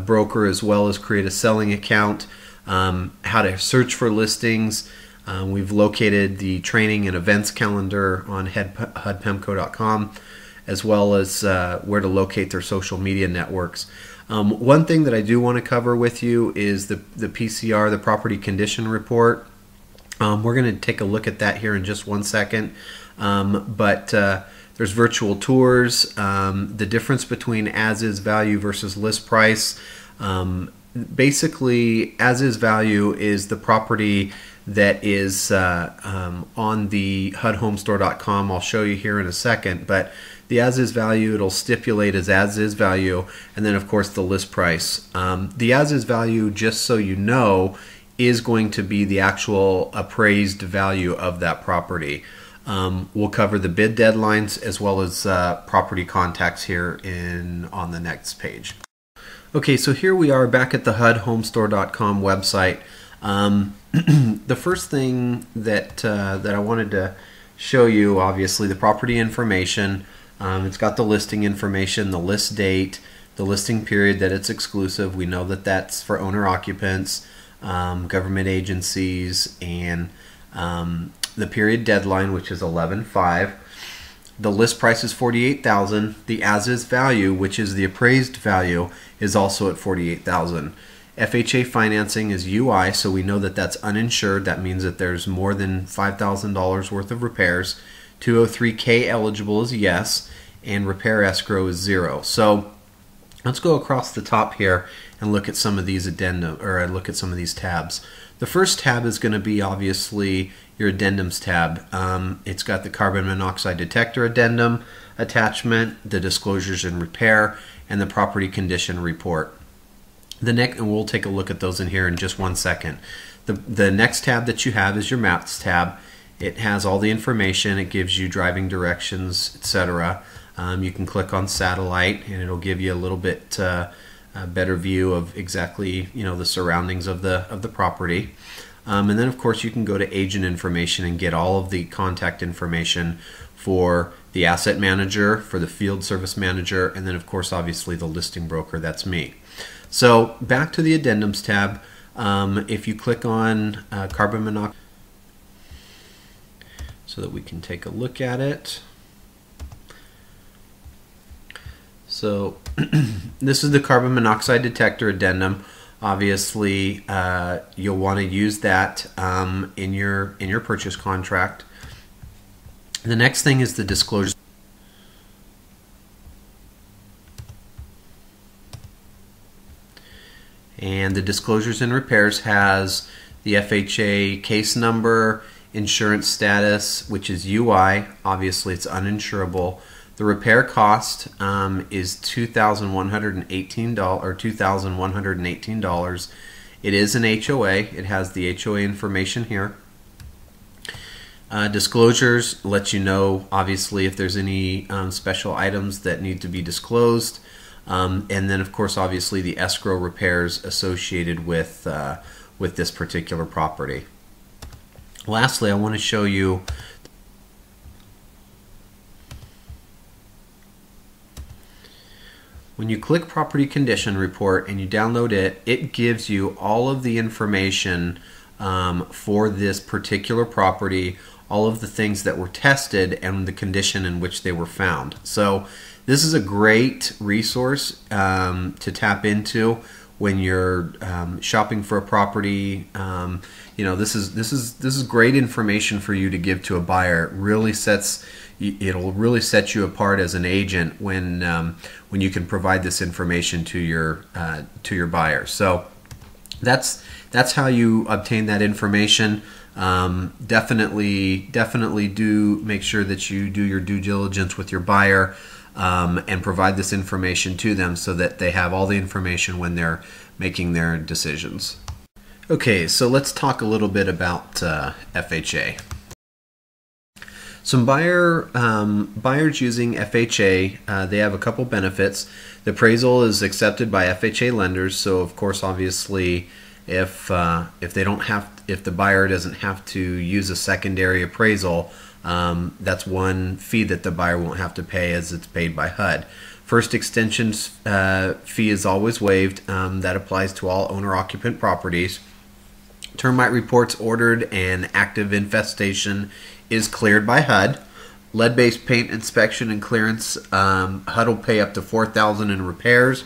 broker, as well as create a selling account, how to search for listings. We've located the training and events calendar on HUDPEMCO.com, as well as where to locate their social media networks. One thing that I do want to cover with you is the PCR, the Property Condition Report. We're going to take a look at that here in just one second. But There's virtual tours, the difference between as-is value versus list price. Basically, as-is value is the property that is on the HUDhomestore.com. I'll show you here in a second, but the as-is value, it'll stipulate as-is value, and then of course the list price. The as-is value, just so you know, is going to be the actual appraised value of that property. We'll cover the bid deadlines as well as property contacts here on the next page. Okay, so here we are back at the HUDhomestore.com website. The first thing that I wanted to show you, obviously, the property information. It's got the listing information, the list date, the listing period that it's exclusive. We know that that's for owner occupants, government agencies, and the period deadline, which is 11/5. The list price is $48,000. The as-is value, which is the appraised value, is also at $48,000. FHA financing is UI, so we know that that's uninsured. That means that there's more than $5,000 worth of repairs. 203K eligible is yes, and repair escrow is 0. So let's go across the top here and look at some of these addendum, or look at some of these tabs. The first tab is going to be obviously your addendums tab. It's got the carbon monoxide detector addendum attachment, the disclosures and repair, and the property condition report. And we'll take a look at those in here in just 1 second. The next tab that you have is your maps tab. It has all the information. It gives you driving directions, etc. You can click on satellite, and it'll give you a little bit better view of exactly the surroundings of the property. And then of course you can go to agent information and get all of the contact information for the asset manager, for the field service manager, and then of course obviously the listing broker. That's me. So back to the addendums tab. If you click on carbon monoxide, so that we can take a look at it. So this is the carbon monoxide detector addendum. Obviously, you'll want to use that in your purchase contract. The next thing is the disclosure. And the disclosures and repairs has the FHA case number, insurance status, which is UI. Obviously, it's uninsurable. The repair cost is $2,118 or $2,118. It is an HOA. It has the HOA information here. Disclosures let you know, obviously, if there's any special items that need to be disclosed. And then, of course, obviously, the escrow repairs associated with this particular property. Lastly, I want to show you when you click Property Condition Report and you download it, it gives you all of the information for this particular property, all of the things that were tested and the condition in which they were found. So this is a great resource to tap into when you're shopping for a property. This is great information for you to give to a buyer. It'll really set you apart as an agent when you can provide this information to your buyer. So that's how you obtain that information. Definitely do make sure that you do your due diligence with your buyer and provide this information to them so that they have all the information when they're making their decisions. Okay, so let's talk a little bit about FHA. Some buyers using FHA, they have a couple benefits. The appraisal is accepted by FHA lenders, so of course, obviously, if the buyer doesn't have to use a secondary appraisal, that's one fee that the buyer won't have to pay, as it's paid by HUD. First extension fee is always waived. That applies to all owner-occupant properties. Termite reports ordered and active infestation is cleared by HUD. Lead-based paint inspection and clearance, HUD will pay up to $4,000 in repairs.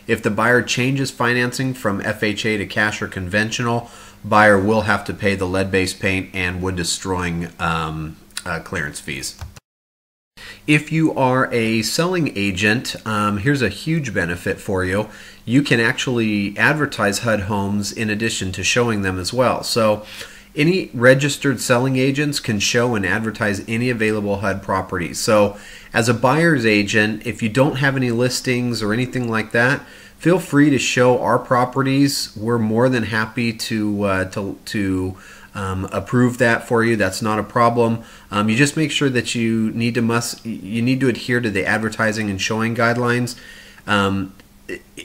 If the buyer changes financing from FHA to cash or conventional, buyer will have to pay the lead-based paint and wood destroying clearance fees. If you are a selling agent, here's a huge benefit for you. You can actually advertise HUD homes in addition to showing them as well. So any registered selling agents can show and advertise any available HUD properties. So as a buyer's agent, if you don't have any listings or anything like that, feel free to show our properties. We're more than happy to approve that for you. That's not a problem. You just make sure that you need to adhere to the advertising and showing guidelines.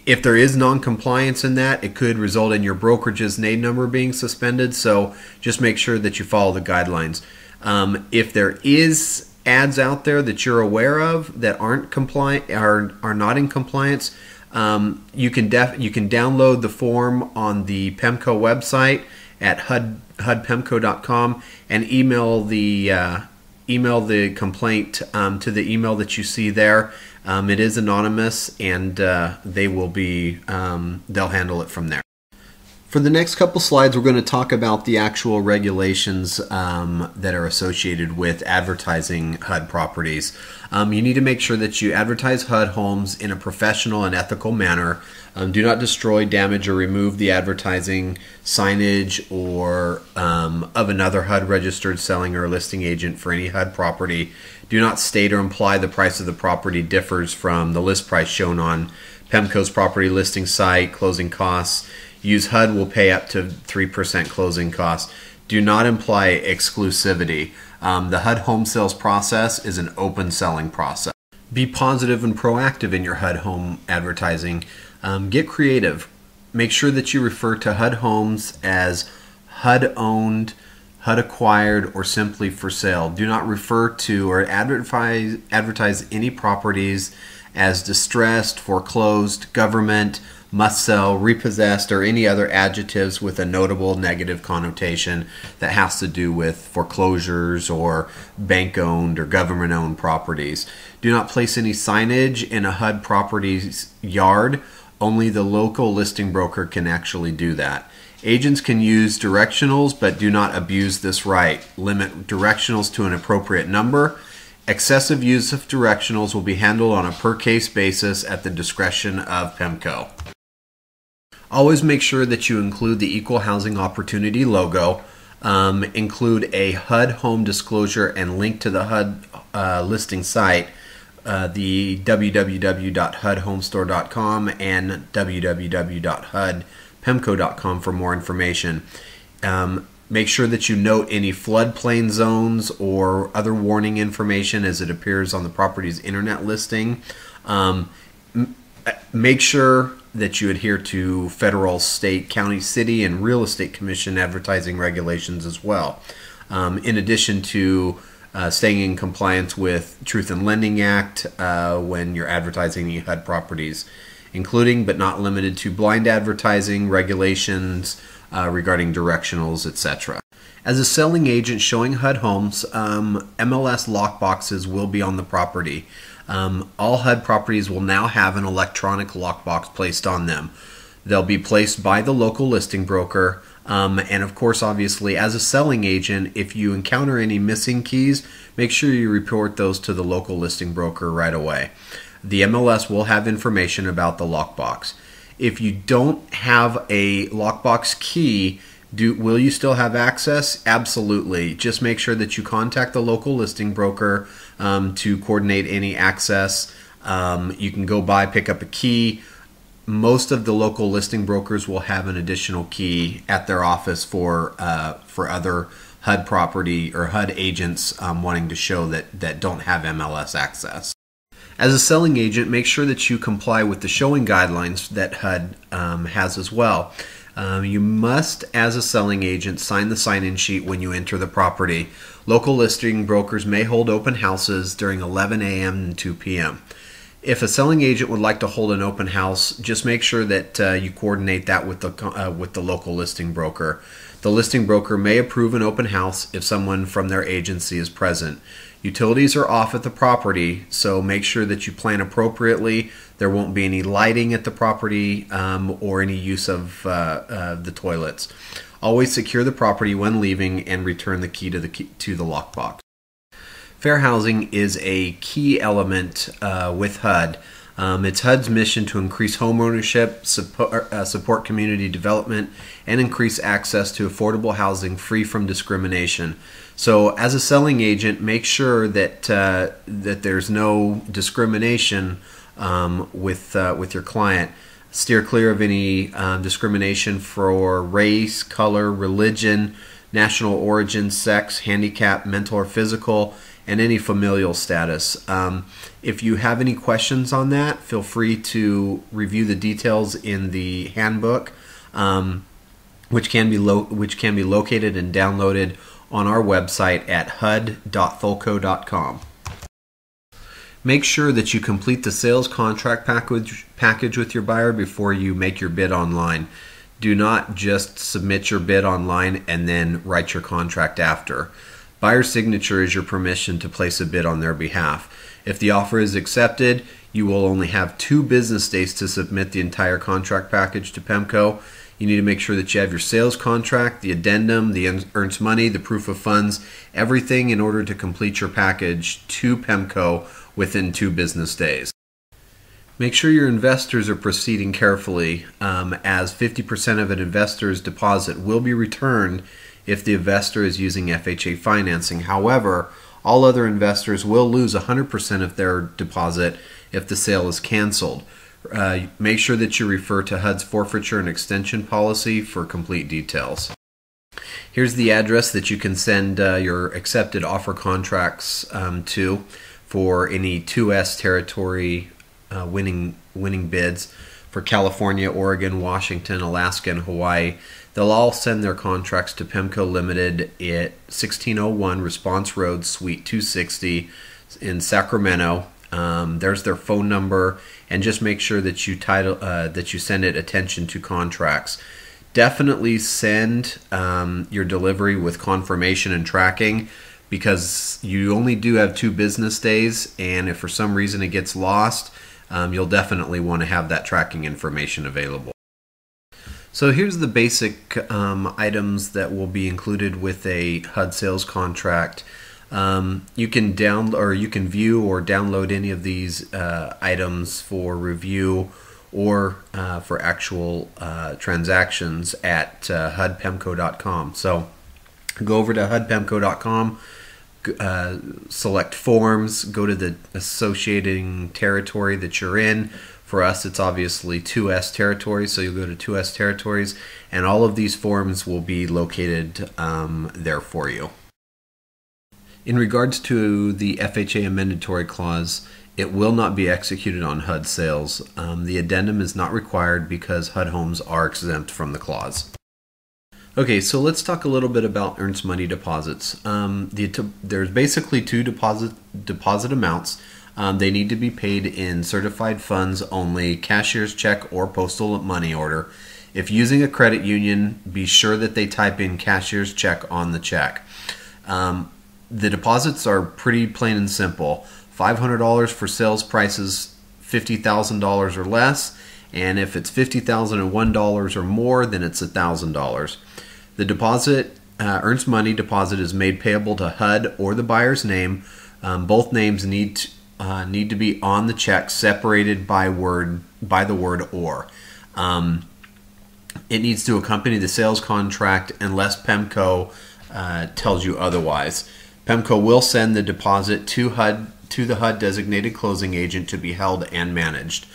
If there is non-compliance in that, it could result in your brokerage's name number being suspended. So just make sure that you follow the guidelines. If there is ads out there that you're aware of that aren't compliant, are not in compliance, you can download the form on the PEMCO website at hudpemco.com and email the complaint to the email that you see there. It is anonymous, and they'll handle it from there. For the next couple slides, we're going to talk about the actual regulations that are associated with advertising HUD properties. You need to make sure that you advertise HUD homes in a professional and ethical manner. Do not destroy, damage, or remove the advertising signage or of another HUD registered selling or listing agent for any HUD property. Do not state or imply the price of the property differs from the list price shown on PEMCO's property listing site. Closing costs. Use HUD will pay up to 3% closing costs. Do not imply exclusivity. The HUD home sales process is an open selling process. Be positive and proactive in your HUD home advertising. Get creative. Make sure that you refer to HUD homes as HUD owned, HUD acquired, or simply for sale. Do not refer to or advertise any properties as distressed, foreclosed, government, must sell, repossessed, or any other adjectives with a notable negative connotation that has to do with foreclosures or bank-owned or government-owned properties. Do not place any signage in a HUD property's yard. Only the local listing broker can actually do that. Agents can use directionals, but do not abuse this right. Limit directionals to an appropriate number. Excessive use of directionals will be handled on a per-case basis at the discretion of PEMCO. Always make sure that you include the Equal Housing Opportunity logo, include a HUD home disclosure, and link to the HUD listing site, the www.hudhomestore.com and www.hudpemco.com for more information. Make sure that you note any floodplain zones or other warning information as it appears on the property's internet listing. Make sure that you adhere to federal, state, county, city, and real estate commission advertising regulations as well. In addition to staying in compliance with Truth in Lending Act when you're advertising the HUD properties, including but not limited to blind advertising regulations regarding directionals, etc. As a selling agent showing HUD homes, MLS lockboxes will be on the property. All HUD properties will now have an electronic lockbox placed on them. They'll be placed by the local listing broker. And of course, obviously, as a selling agent, if you encounter any missing keys, make sure you report those to the local listing broker right away. The MLS will have information about the lockbox. If you don't have a lockbox key, will you still have access? Absolutely. Just make sure that you contact the local listing broker to coordinate any access. You can go by, pick up a key. Most of the local listing brokers will have an additional key at their office for other HUD property or HUD agents wanting to show that don't have MLS access. As a selling agent, make sure that you comply with the showing guidelines that HUD has as well. You must, as a selling agent, sign the sign-in sheet when you enter the property. Local listing brokers may hold open houses during 11 a.m. and 2 p.m. If a selling agent would like to hold an open house, just make sure that you coordinate that with the local listing broker. The listing broker may approve an open house if someone from their agency is present. Utilities are off at the property, so make sure that you plan appropriately. There won't be any lighting at the property or any use of the toilets. Always secure the property when leaving and return the key to the lockbox. Fair housing is a key element with HUD. It's HUD's mission to increase homeownership, support community development, and increase access to affordable housing free from discrimination. So, as a selling agent, make sure that that there's no discrimination with your client. Steer clear of any discrimination for race, color, religion, national origin, sex, handicap, mental or physical, and any familial status. If you have any questions on that, feel free to review the details in the handbook, which can be located and downloaded on our website at hud.tholco.com. Make sure that you complete the sales contract package with your buyer before you make your bid online. Do not just submit your bid online and then write your contract after. Buyer's signature is your permission to place a bid on their behalf. If the offer is accepted, you will only have 2 business days to submit the entire contract package to PEMCO. You need to make sure that you have your sales contract, the addendum, the earned money, the proof of funds, everything in order to complete your package to PEMCO within 2 business days. Make sure your investors are proceeding carefully, as 50% of an investor's deposit will be returned if the investor is using FHA financing. However, all other investors will lose 100% of their deposit if the sale is canceled. Make sure that you refer to HUD's forfeiture and extension policy for complete details. Here's the address that you can send your accepted offer contracts to for any 2S territory winning bids for California, Oregon, Washington, Alaska, and Hawaii. They'll all send their contracts to PEMCO Limited at 1601 Response Road, Suite 260 in Sacramento. There's their phone number, and just make sure that you send it attention to contracts. Definitely send your delivery with confirmation and tracking, because you only do have 2 business days, and if for some reason it gets lost, you'll definitely want to have that tracking information available. So here's the basic items that will be included with a HUD sales contract. You can view or download any of these items for review or for actual transactions at hudpemco.com. So go over to hudpemco.com, select forms, go to the associating territory that you're in. For us, it's obviously 2S territories, so you'll go to 2S territories, and all of these forms will be located there for you. In regards to the FHA amendatory clause, it will not be executed on HUD sales. The addendum is not required because HUD homes are exempt from the clause. Okay, so let's talk a little bit about earned money deposits. There's basically 2 deposit amounts. They need to be paid in certified funds only, cashier's check or postal money order. If using a credit union, be sure that they type in cashier's check on the check. The deposits are pretty plain and simple. $500 for sales prices $50,000 or less, and if it's $50,001 or more, then it's $1,000. The deposit, earned money deposit, is made payable to HUD or the buyer's name. Both names need to be on the check, separated by the word "or." It needs to accompany the sales contract unless PEMCO tells you otherwise. PEMCO will send the deposit to the HUD designated closing agent to be held and managed.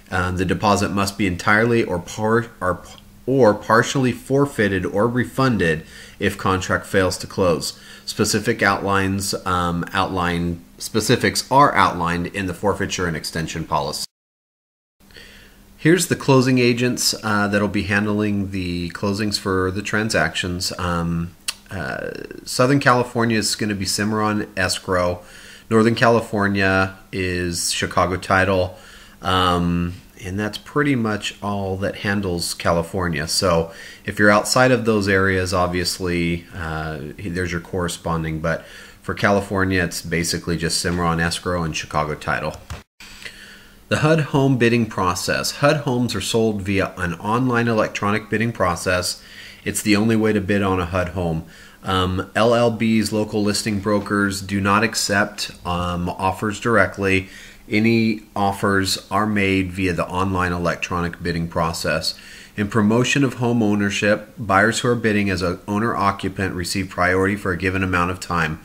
The deposit must be entirely or partially forfeited or refunded if contract fails to close. Specifics are outlined in the forfeiture and extension policy. Here's the closing agents that'll be handling the closings for the transactions. Southern California is going to be Cimarron Escrow. Northern California is Chicago Title. And that's pretty much all that handles California. So if you're outside of those areas, obviously there's your corresponding. But for California, it's basically just Cimarron Escrow and Chicago Title. The HUD home bidding process. HUD homes are sold via an online electronic bidding process. It's the only way to bid on a HUD home. LLBs, local listing brokers, do not accept offers directly. Any offers are made via the online electronic bidding process. In promotion of home ownership, buyers who are bidding as an owner-occupant receive priority for a given amount of time.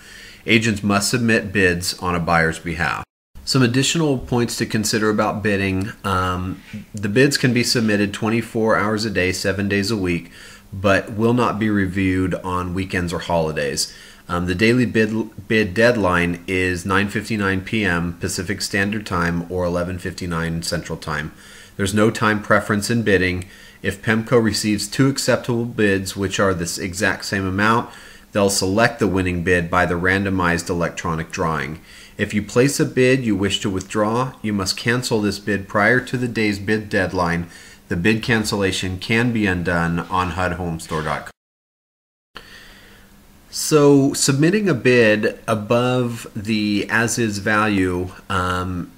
Agents must submit bids on a buyer's behalf. Some additional points to consider about bidding. The bids can be submitted 24 hours a day, 7 days a week, but will not be reviewed on weekends or holidays. The daily bid deadline is 9:59 p.m. Pacific Standard Time or 11:59 Central Time. There's no time preference in bidding. If PEMCO receives 2 acceptable bids, which are the exact same amount, they'll select the winning bid by the randomized electronic drawing. If you place a bid you wish to withdraw, you must cancel this bid prior to the day's bid deadline. The bid cancellation can be undone on HUDhomestore.com. So submitting a bid above the as-is value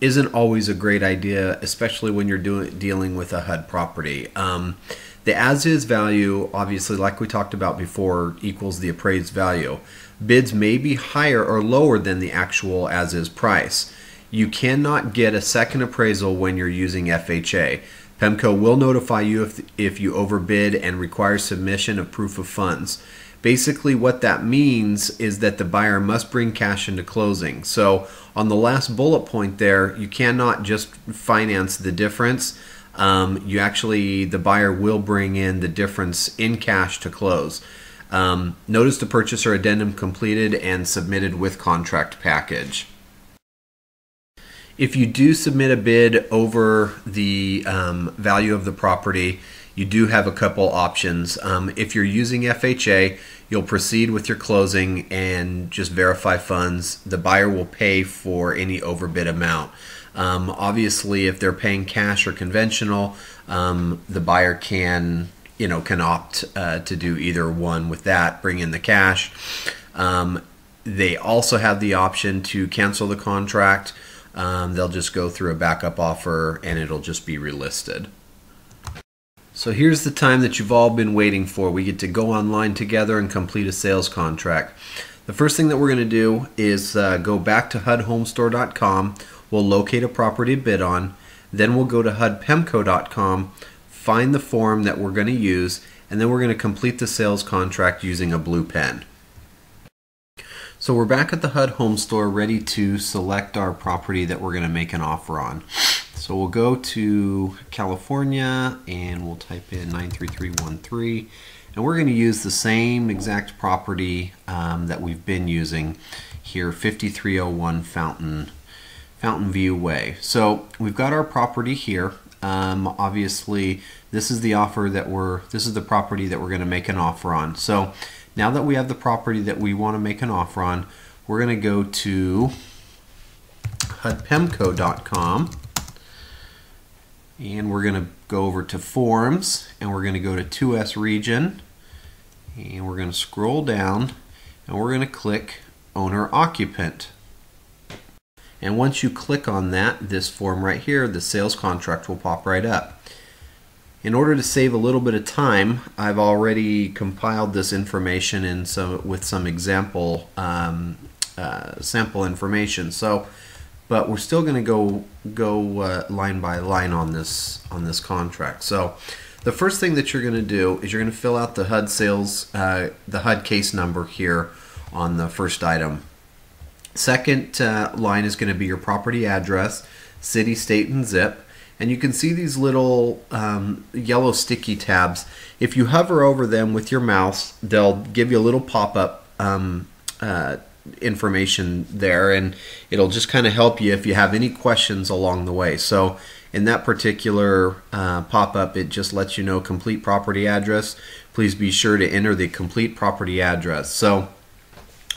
isn't always a great idea, especially when you're dealing with a HUD property. The as-is value, obviously, like we talked about before, equals the appraised value. Bids may be higher or lower than the actual as-is price. You cannot get a second appraisal when you're using FHA. PEMCO will notify you if you overbid and require submission of proof of funds. Basically what that means is that the buyer must bring cash into closing. So on the last bullet point there, you cannot just finance the difference. The buyer will bring in the difference in cash to close. Notice the purchaser addendum completed and submitted with contract package. If you do submit a bid over the value of the property, you do have a couple options. If you're using FHA, you'll proceed with your closing and just verify funds. The buyer will pay for any overbid amount. Obviously, if they're paying cash or conventional, the buyer can opt to do either one with that, bring in the cash. They also have the option to cancel the contract. They'll just go through a backup offer and it'll just be relisted. So here's the time that you've all been waiting for. We get to go online together and complete a sales contract. The first thing that we're going to do is go back to HUDhomestore.com. We'll locate a property to bid on. Then we'll go to HUDpemco.com, find the form that we're going to use, and then we're going to complete the sales contract using a blue pen. So we're back at the HUD Home Store ready to select our property that we're going to make an offer on. So we'll go to California and we'll type in 93313, and we're going to use the same exact property that we've been using here, 5301 Fountain View Way. So we've got our property here. Obviously this is the property that we're going to make an offer on. So now that we have the property that we want to make an offer on, we're going to go to HUDpemco.com and we're going to go over to Forms and we're going to go to 2S Region and we're going to scroll down and we're going to click Owner Occupant. And once you click on that, this form right here, the sales contract will pop right up. In order to save a little bit of time, I've already compiled this information with some example sample information. But we're still going to go line by line on this contract. So the first thing that you're going to do is you're going to fill out the HUD case number here on the first item. Second line is going to be your property address, city, state, and zip. And you can see these little yellow sticky tabs. If you hover over them with your mouse, they'll give you a little pop-up information there, and it'll just kind of help you if you have any questions along the way. So in that particular pop-up, it just lets you know complete property address. Please be sure to enter the complete property address. So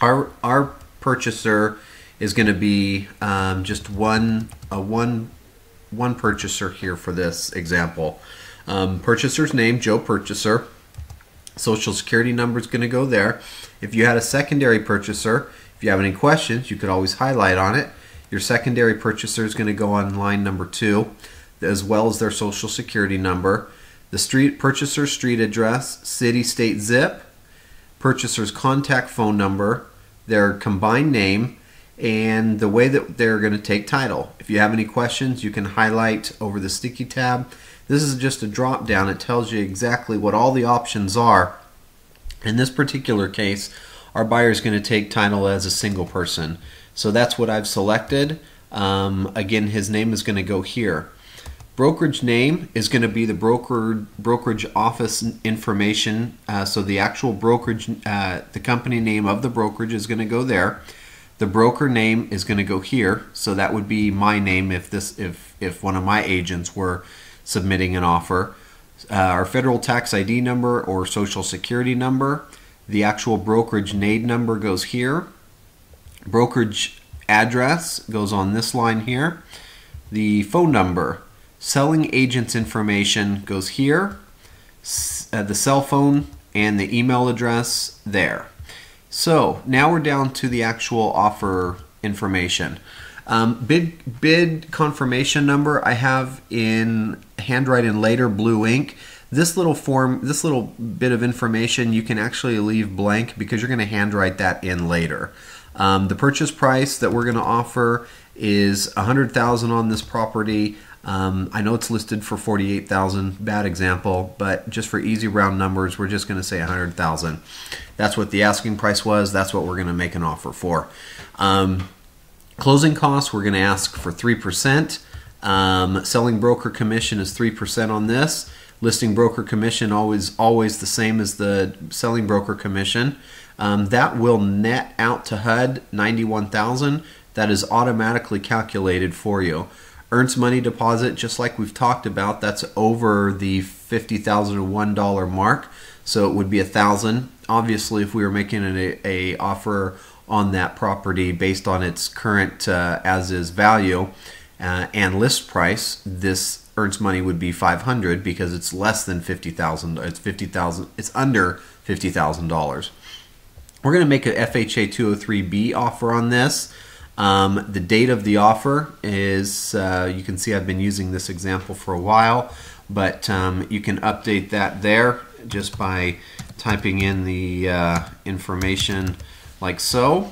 our purchaser is going to be just one purchaser here for this example. Purchaser's name, Joe Purchaser. Social security number is going to go there. If you had a secondary purchaser, if you have any questions, you could always highlight on it. Your secondary purchaser is going to go on line number 2, as well as their social security number, the purchaser street address, city, state, zip, purchaser's contact phone number, their combined name, and the way that they're going to take title. If you have any questions, you can highlight over the sticky tab. This is just a drop down. It tells you exactly what all the options are. In this particular case, our buyer is going to take title as a single person. So that's what I've selected. Again, his name is going to go here. Brokerage name is going to be the brokerage office information. So the actual brokerage, the company name of the brokerage is going to go there. The broker name is going to go here. So that would be my name if one of my agents were submitting an offer. Our federal tax ID number or social security number. The actual brokerage NAID number goes here. Brokerage address goes on this line here. The phone number. Selling agent's information goes here. The cell phone and the email address there. So now we're down to the actual offer information. Bid confirmation number I have in handwrite in later blue ink. This little form, this little bit of information you can actually leave blank because you're going to handwrite that in later. The purchase price that we're going to offer is $100,000 on this property. I know it's listed for $48,000, bad example, but just for easy round numbers, we're just going to say $100,000. That's what the asking price was. That's what we're going to make an offer for. Closing costs, we're going to ask for 3%. Selling broker commission is 3% on this. Listing broker commission always the same as the selling broker commission. That will net out to HUD $91,000. That is automatically calculated for you. Earns money deposit, just like we've talked about, that's over the $50,001 mark, so it would be $1,000. Obviously, if we were making a offer on that property based on its current as-is value and list price, this earns money would be $500 because it's less than $50,000. It's $50,000. It's under $50,000. We're going to make a FHA 203B offer on this. The date of the offer is, you can see I've been using this example for a while, but you can update that there just by typing in the information like so.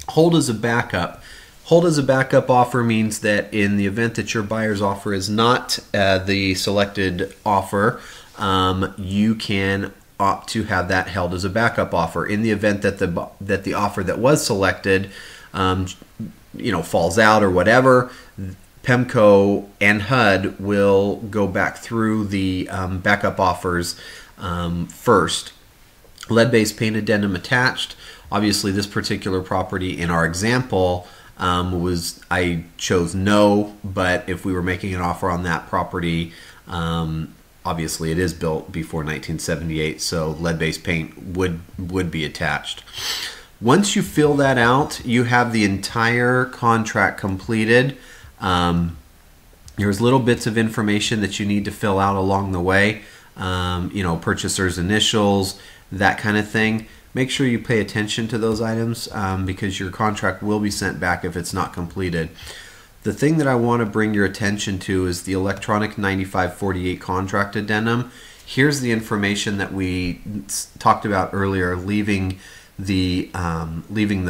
Hold as a backup. Hold as a backup offer means that in the event that your buyer's offer is not the selected offer, you can opt to have that held as a backup offer. In the event that the offer that was selected falls out or whatever, PEMCO and HUD will go back through the backup offers first. Lead-based paint addendum attached. Obviously, this particular property in our example I chose no, but if we were making an offer on that property, obviously it is built before 1978, so lead-based paint would be attached. Once you fill that out, you have the entire contract completed. There's little bits of information that you need to fill out along the way, purchaser's initials, that kind of thing. Make sure you pay attention to those items because your contract will be sent back if it's not completed. The thing that I want to bring your attention to is the electronic 9548 contract addendum. Here's the information that we talked about earlier, leaving the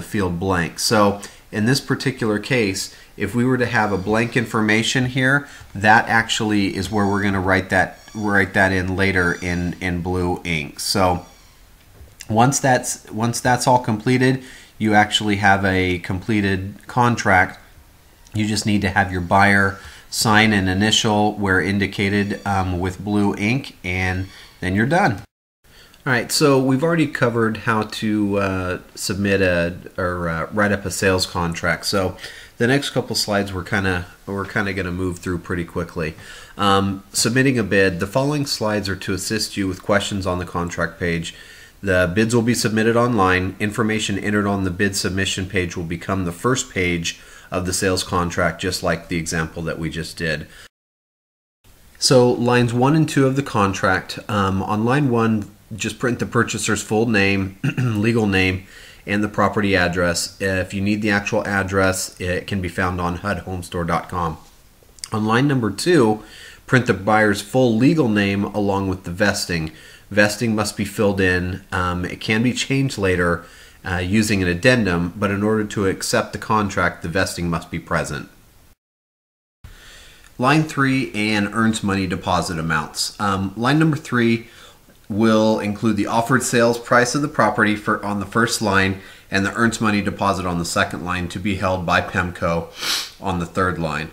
field blank. So in this particular case, if we were to have a blank information here, that actually is where we're going to write that in later in blue ink. So once that's all completed, you actually have a completed contract. You just need to have your buyer sign an initial where indicated with blue ink, and then you're done. All right, so we've already covered how to submit or write up a sales contract. So the next couple slides we're kind of going to move through pretty quickly. Submitting a bid. The following slides are to assist you with questions on the contract page. The bids will be submitted online. Information entered on the bid submission page will become the first page of the sales contract, just like the example that we just did. So lines 1 and 2 of the contract. On line 1, just print the purchaser's full name, legal name, and the property address. If you need the actual address, it can be found on HUDhomestore.com. On line number 2, Print the buyer's full legal name along with the vesting. Vesting must be filled in. It can be changed later using an addendum, but in order to accept the contract, the vesting must be present. Line 3 and earns money deposit amounts. Line number 3 will include the offered sales price of the property on the first line and the earns money deposit on the second line to be held by PEMCO on the third line.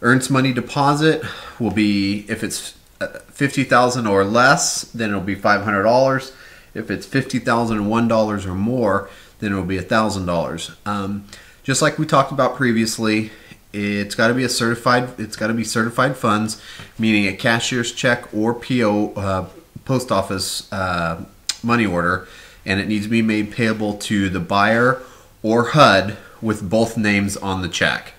Earns money deposit will be, if it's $50,000 or less, then it'll be $500. If it's $50,001 or more, then it'll be $1,000. Just like we talked about previously, it's got to be certified funds, meaning a cashier's check or PO, post office money order, and it needs to be made payable to the buyer or HUD with both names on the check.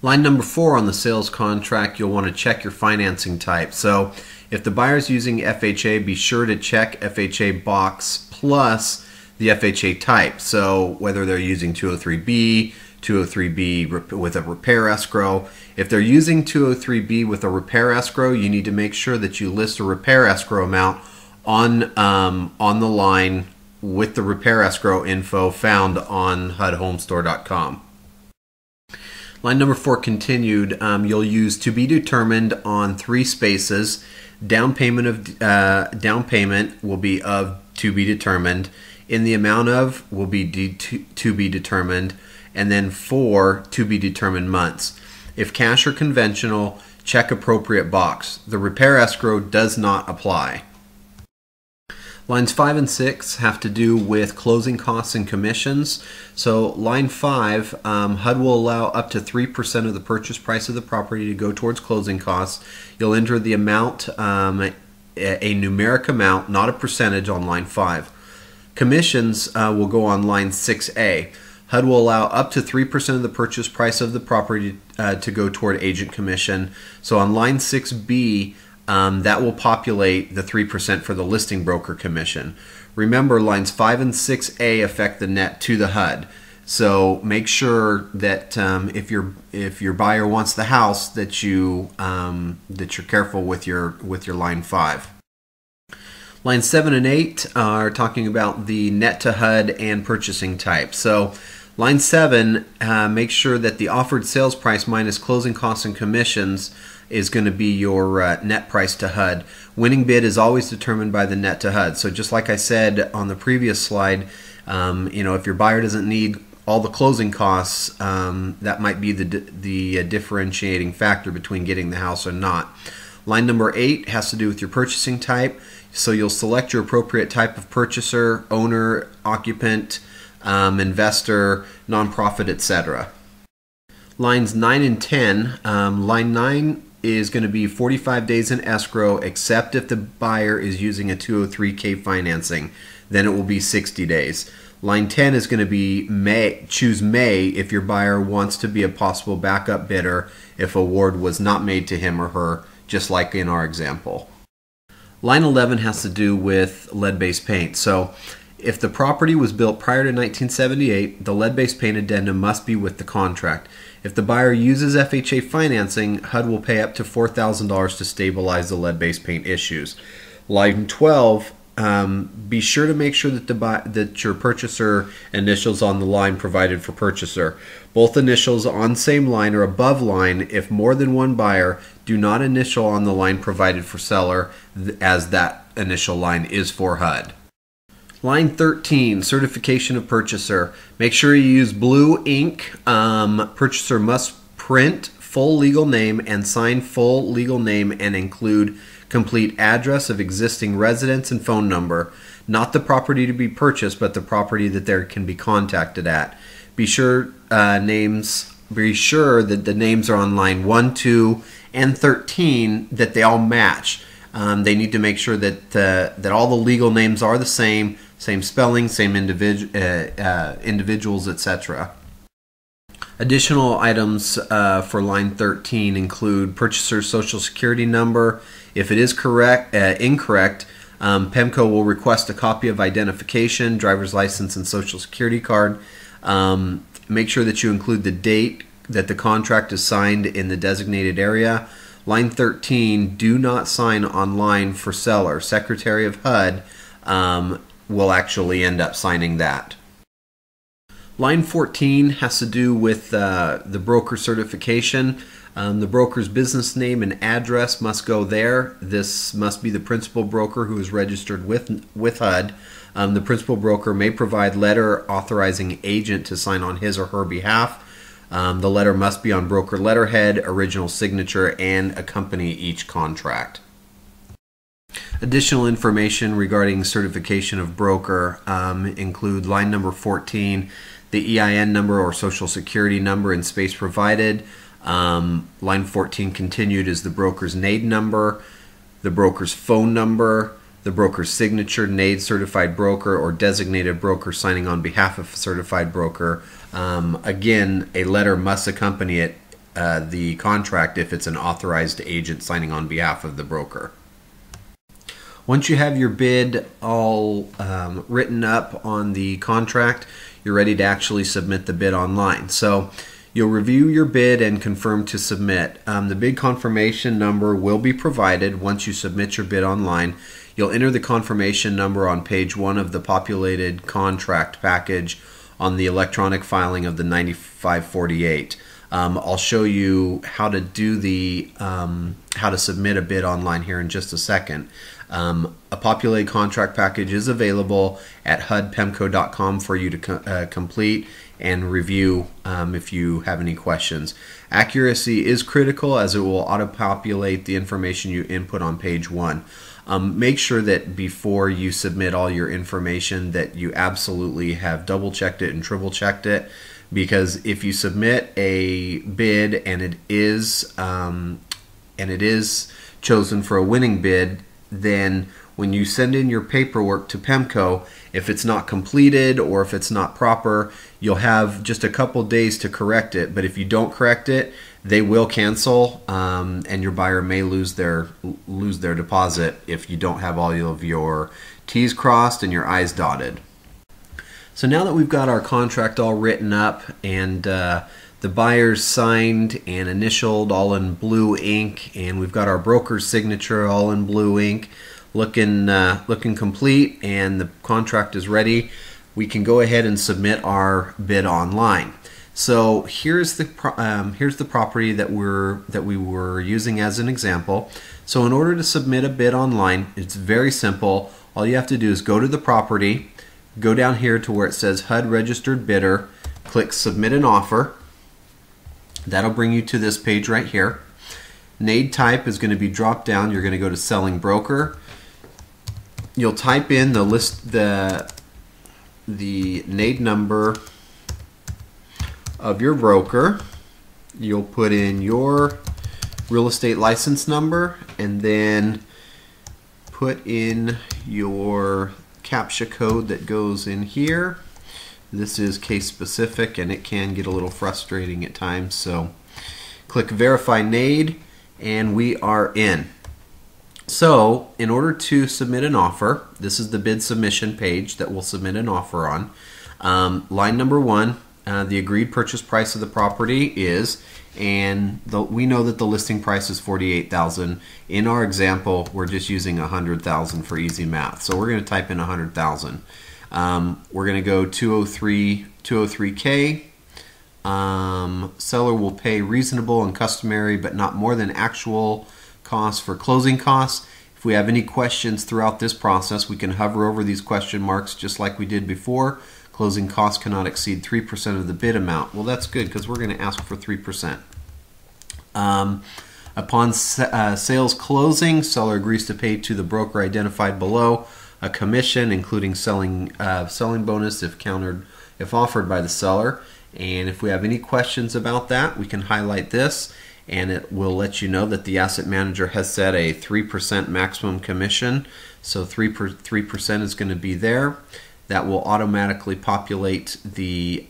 Line number 4 on the sales contract, you'll want to check your financing type. So if the buyer is using FHA, be sure to check FHA box plus the FHA type. So whether they're using 203B, 203B with a repair escrow. If they're using 203B with a repair escrow, you need to make sure that you list a repair escrow amount on the line with the repair escrow info found on HUDhomestore.com. Line number 4 continued, you'll use to be determined on 3 spaces. Down payment will be of to be determined. In the amount of will be to be determined. And then 4 to be determined months. If cash or conventional, check appropriate box. The repair escrow does not apply. Lines 5 and 6 have to do with closing costs and commissions. So line 5, HUD will allow up to 3% of the purchase price of the property to go towards closing costs. You'll enter the amount, a numeric amount, not a percentage, on line 5. Commissions will go on line 6A. HUD will allow up to 3% of the purchase price of the property to go toward agent commission. So on line 6B, that will populate the 3% for the listing broker commission. Remember, lines 5 and 6A affect the net to the HUD. So make sure that if your buyer wants the house, that you're careful with your line 5. Lines 7 and 8 are talking about the net to HUD and purchasing type. So line 7, make sure that the offered sales price minus closing costs and commissions is going to be your net price to HUD. Winning bid is always determined by the net to HUD. So just like I said on the previous slide, if your buyer doesn't need all the closing costs, that might be the differentiating factor between getting the house or not. Line number 8 has to do with your purchasing type. So you'll select your appropriate type of purchaser: owner, occupant, investor, nonprofit, etc. Lines 9 and 10. Line 9 is going to be 45 days in escrow, except if the buyer is using a 203K financing. Then it will be 60 days. Line 10 is going to be choose May if your buyer wants to be a possible backup bidder if award was not made to him or her, just like in our example. Line 11 has to do with lead-based paint. So if the property was built prior to 1978, the lead-based paint addendum must be with the contract. If the buyer uses FHA financing, HUD will pay up to $4,000 to stabilize the lead-based paint issues. Line 12, be sure to make sure that your purchaser initials on the line provided for purchaser. Both initials on same line or above line. If more than one buyer, do not initial on the line provided for seller, as that initial line is for HUD. Line 13, certification of purchaser. Make sure you use blue ink. Purchaser must print full legal name and sign full legal name and include complete address of existing residence and phone number. Not the property to be purchased, but the property that there can be contacted at. Be sure that the names are on line 1, 2, and 13, that they all match. They need to make sure that all the legal names are the same spelling, same individuals, etc. Additional items for line 13 include purchaser's social security number. If it is incorrect, PEMCO will request a copy of identification, driver's license, and social security card. Make sure that you include the date that the contract is signed in the designated area. Line 13, do not sign online for seller. Secretary of HUD will actually end up signing that. Line 14 has to do with the broker certification. The broker's business name and address must go there. This must be the principal broker who is registered with HUD. The principal broker may provide letter authorizing agent to sign on his or her behalf. The letter must be on broker letterhead, original signature, and accompany each contract. Additional information regarding certification of broker include line number 14, the EIN number or social security number in space provided. Line 14 continued is the broker's NAID number, the broker's phone number, the broker's signature, NAID certified broker or designated broker signing on behalf of a certified broker. Again, a letter must accompany it, the contract, if it's an authorized agent signing on behalf of the broker. Once you have your bid all written up on the contract, you're ready to actually submit the bid online. So you'll review your bid and confirm to submit. The bid confirmation number will be provided once you submit your bid online. You'll enter the confirmation number on page 1 of the populated contract package on the electronic filing of the 9548. I'll show you how to do the how to submit a bid online here in just a second. A populated contract package is available at hudpemco.com for you to complete and review if you have any questions. Accuracy is critical as it will auto-populate the information you input on page 1. Make sure that before you submit all your information that you absolutely have double-checked it and triple-checked it, because if you submit a bid and it is chosen for a winning bid, then when you send in your paperwork to PEMCO, if it's not completed or if it's not proper, you'll have just a couple days to correct it. But if you don't correct it, they will cancel, and your buyer may lose their deposit if you don't have all of your T's crossed and your I's dotted. So now that we've got our contract all written up and the buyer's signed and initialed all in blue ink, and we've got our broker's signature all in blue ink, looking complete, and the contract is ready, we can go ahead and submit our bid online. So here's the property that we were using as an example. So in order to submit a bid online, it's very simple. All you have to do is go to the property, go down here to where it says HUD registered bidder, click submit an offer. That'll bring you to this page right here. NAID type is going to be dropped down. You're going to go to selling broker. You'll type in the NAID number of your broker. You'll put in your real estate license number and then put in your CAPTCHA code that goes in here. This is case specific and it can get a little frustrating at times, so click verify NAID and we are in. So in order to submit an offer, this is the bid submission page that we'll submit an offer on. Line number 1, the agreed purchase price of the property is, and we know that the listing price is $48,000. In our example, we're just using $100,000 for easy math, so we're going to type in $100,000. We're going to go 203K. Seller will pay reasonable and customary but not more than actual costs for closing costs. If we have any questions throughout this process, we can hover over these question marks just like we did before. Closing costs cannot exceed 3% of the bid amount. Well, that's good because we're going to ask for 3%. Upon sales closing, seller agrees to pay to the broker identified below a commission, including selling bonus if offered by the seller. And if we have any questions about that, we can highlight this, and it will let you know that the asset manager has set a 3% maximum commission. So 3% is going to be there. That will automatically populate the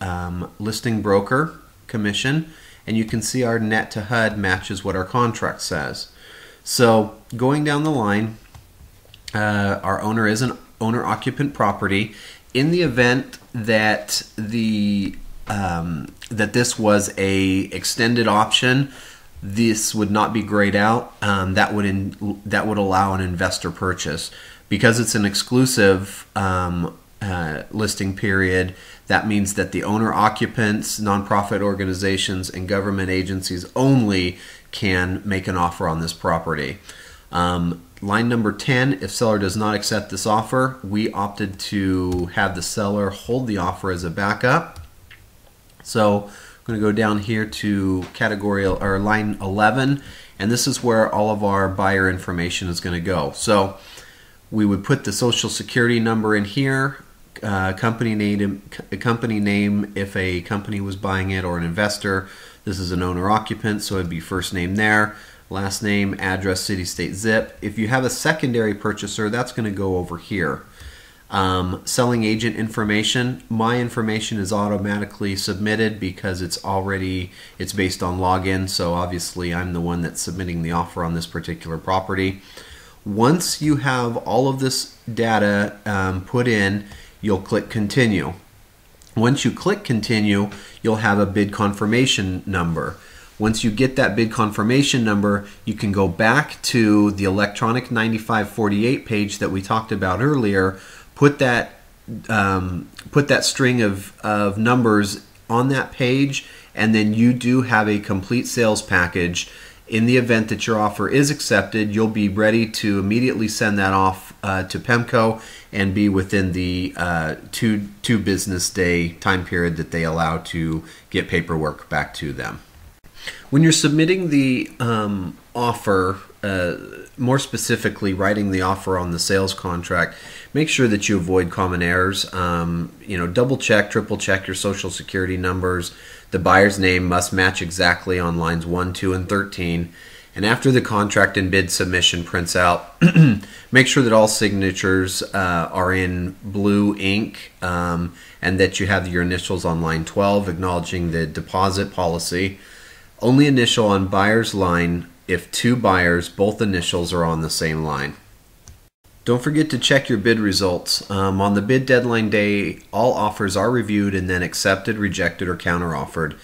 listing broker commission, and you can see our net to HUD matches what our contract says. So going down the line, our owner is an owner-occupant property. In the event that that this was a extended option, this would not be grayed out. That would allow an investor purchase. Because it's an exclusive listing period, that means that the owner occupants, nonprofit organizations, and government agencies only can make an offer on this property. Line number 10, if seller does not accept this offer, we opted to have the seller hold the offer as a backup. So I'm going to go down here to category or line 11, and this is where all of our buyer information is going to go. So we would put the social security number in here, company name if a company was buying it, or an investor. This is an owner occupant, so it'd be first name there, last name, address, city, state, zip. If you have a secondary purchaser, that's going to go over here. Selling agent information, my information is automatically submitted because it's based on login, so obviously I'm the one that's submitting the offer on this particular property. Once you have all of this data put in, you'll click continue. Once you click continue, you'll have a bid confirmation number. Once you get that bid confirmation number, you can go back to the electronic 9548 page that we talked about earlier, put that string of numbers on that page, and then you do have a complete sales package. In the event that your offer is accepted, you'll be ready to immediately send that off to PEMCO and be within the two business day time period that they allow to get paperwork back to them. When you're submitting the offer, more specifically writing the offer on the sales contract, make sure that you avoid common errors. Double check, triple check your social security numbers. The buyer's name must match exactly on lines 1, 2, and 13. And after the contract and bid submission prints out, make sure that all signatures are in blue ink, and that you have your initials on line 12, acknowledging the deposit policy. Only initial on buyer's line if two buyers, both initials are on the same line. Don't forget to check your bid results. On the bid deadline day, all offers are reviewed and then accepted, rejected, or counteroffered.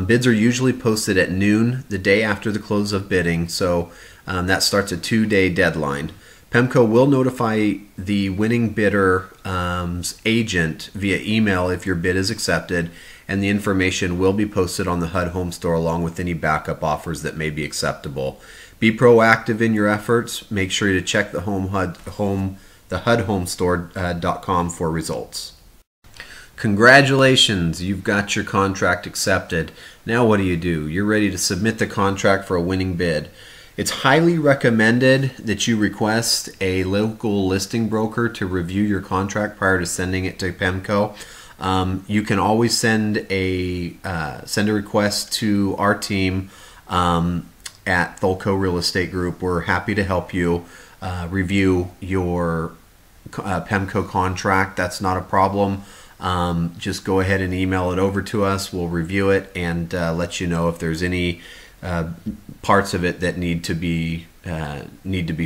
Bids are usually posted at noon the day after the close of bidding, so that starts a 2-day deadline. PEMCO will notify the winning bidder's agent via email if your bid is accepted, and the information will be posted on the HUD Home Store along with any backup offers that may be acceptable. Be proactive in your efforts. Make sure to check the HUDHomestore.com for results. Congratulations, you've got your contract accepted. Now what do? You're ready to submit the contract for a winning bid. It's highly recommended that you request a local listing broker to review your contract prior to sending it to PEMCO. You can always send a request to our team at Tholco Real Estate Group. We're happy to help you review your PEMCO contract. That's not a problem. Just go ahead and email it over to us. We'll review it and let you know if there's any parts of it that need to be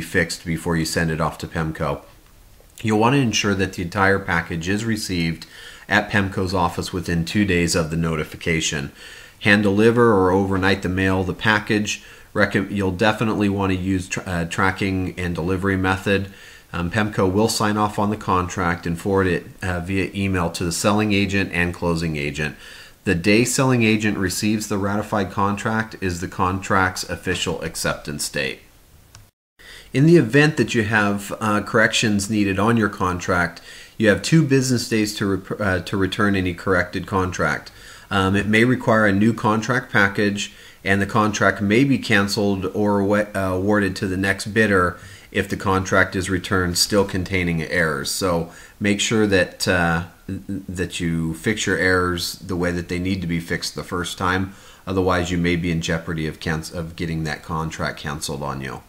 fixed before you send it off to PEMCO. You'll want to ensure that the entire package is received at PEMCO's office within 2 days of the notification. Hand deliver or overnight the mail the package. You'll definitely want to use tracking and delivery method. PEMCO will sign off on the contract and forward it via email to the selling agent and closing agent. The day selling agent receives the ratified contract is the contract's official acceptance date. In the event that you have corrections needed on your contract, you have 2 business days to return any corrected contract. It may require a new contract package, and the contract may be canceled or awarded to the next bidder if the contract is returned still containing errors. So make sure that you fix your errors the way that they need to be fixed the first time. Otherwise, you may be in jeopardy of getting that contract canceled on you.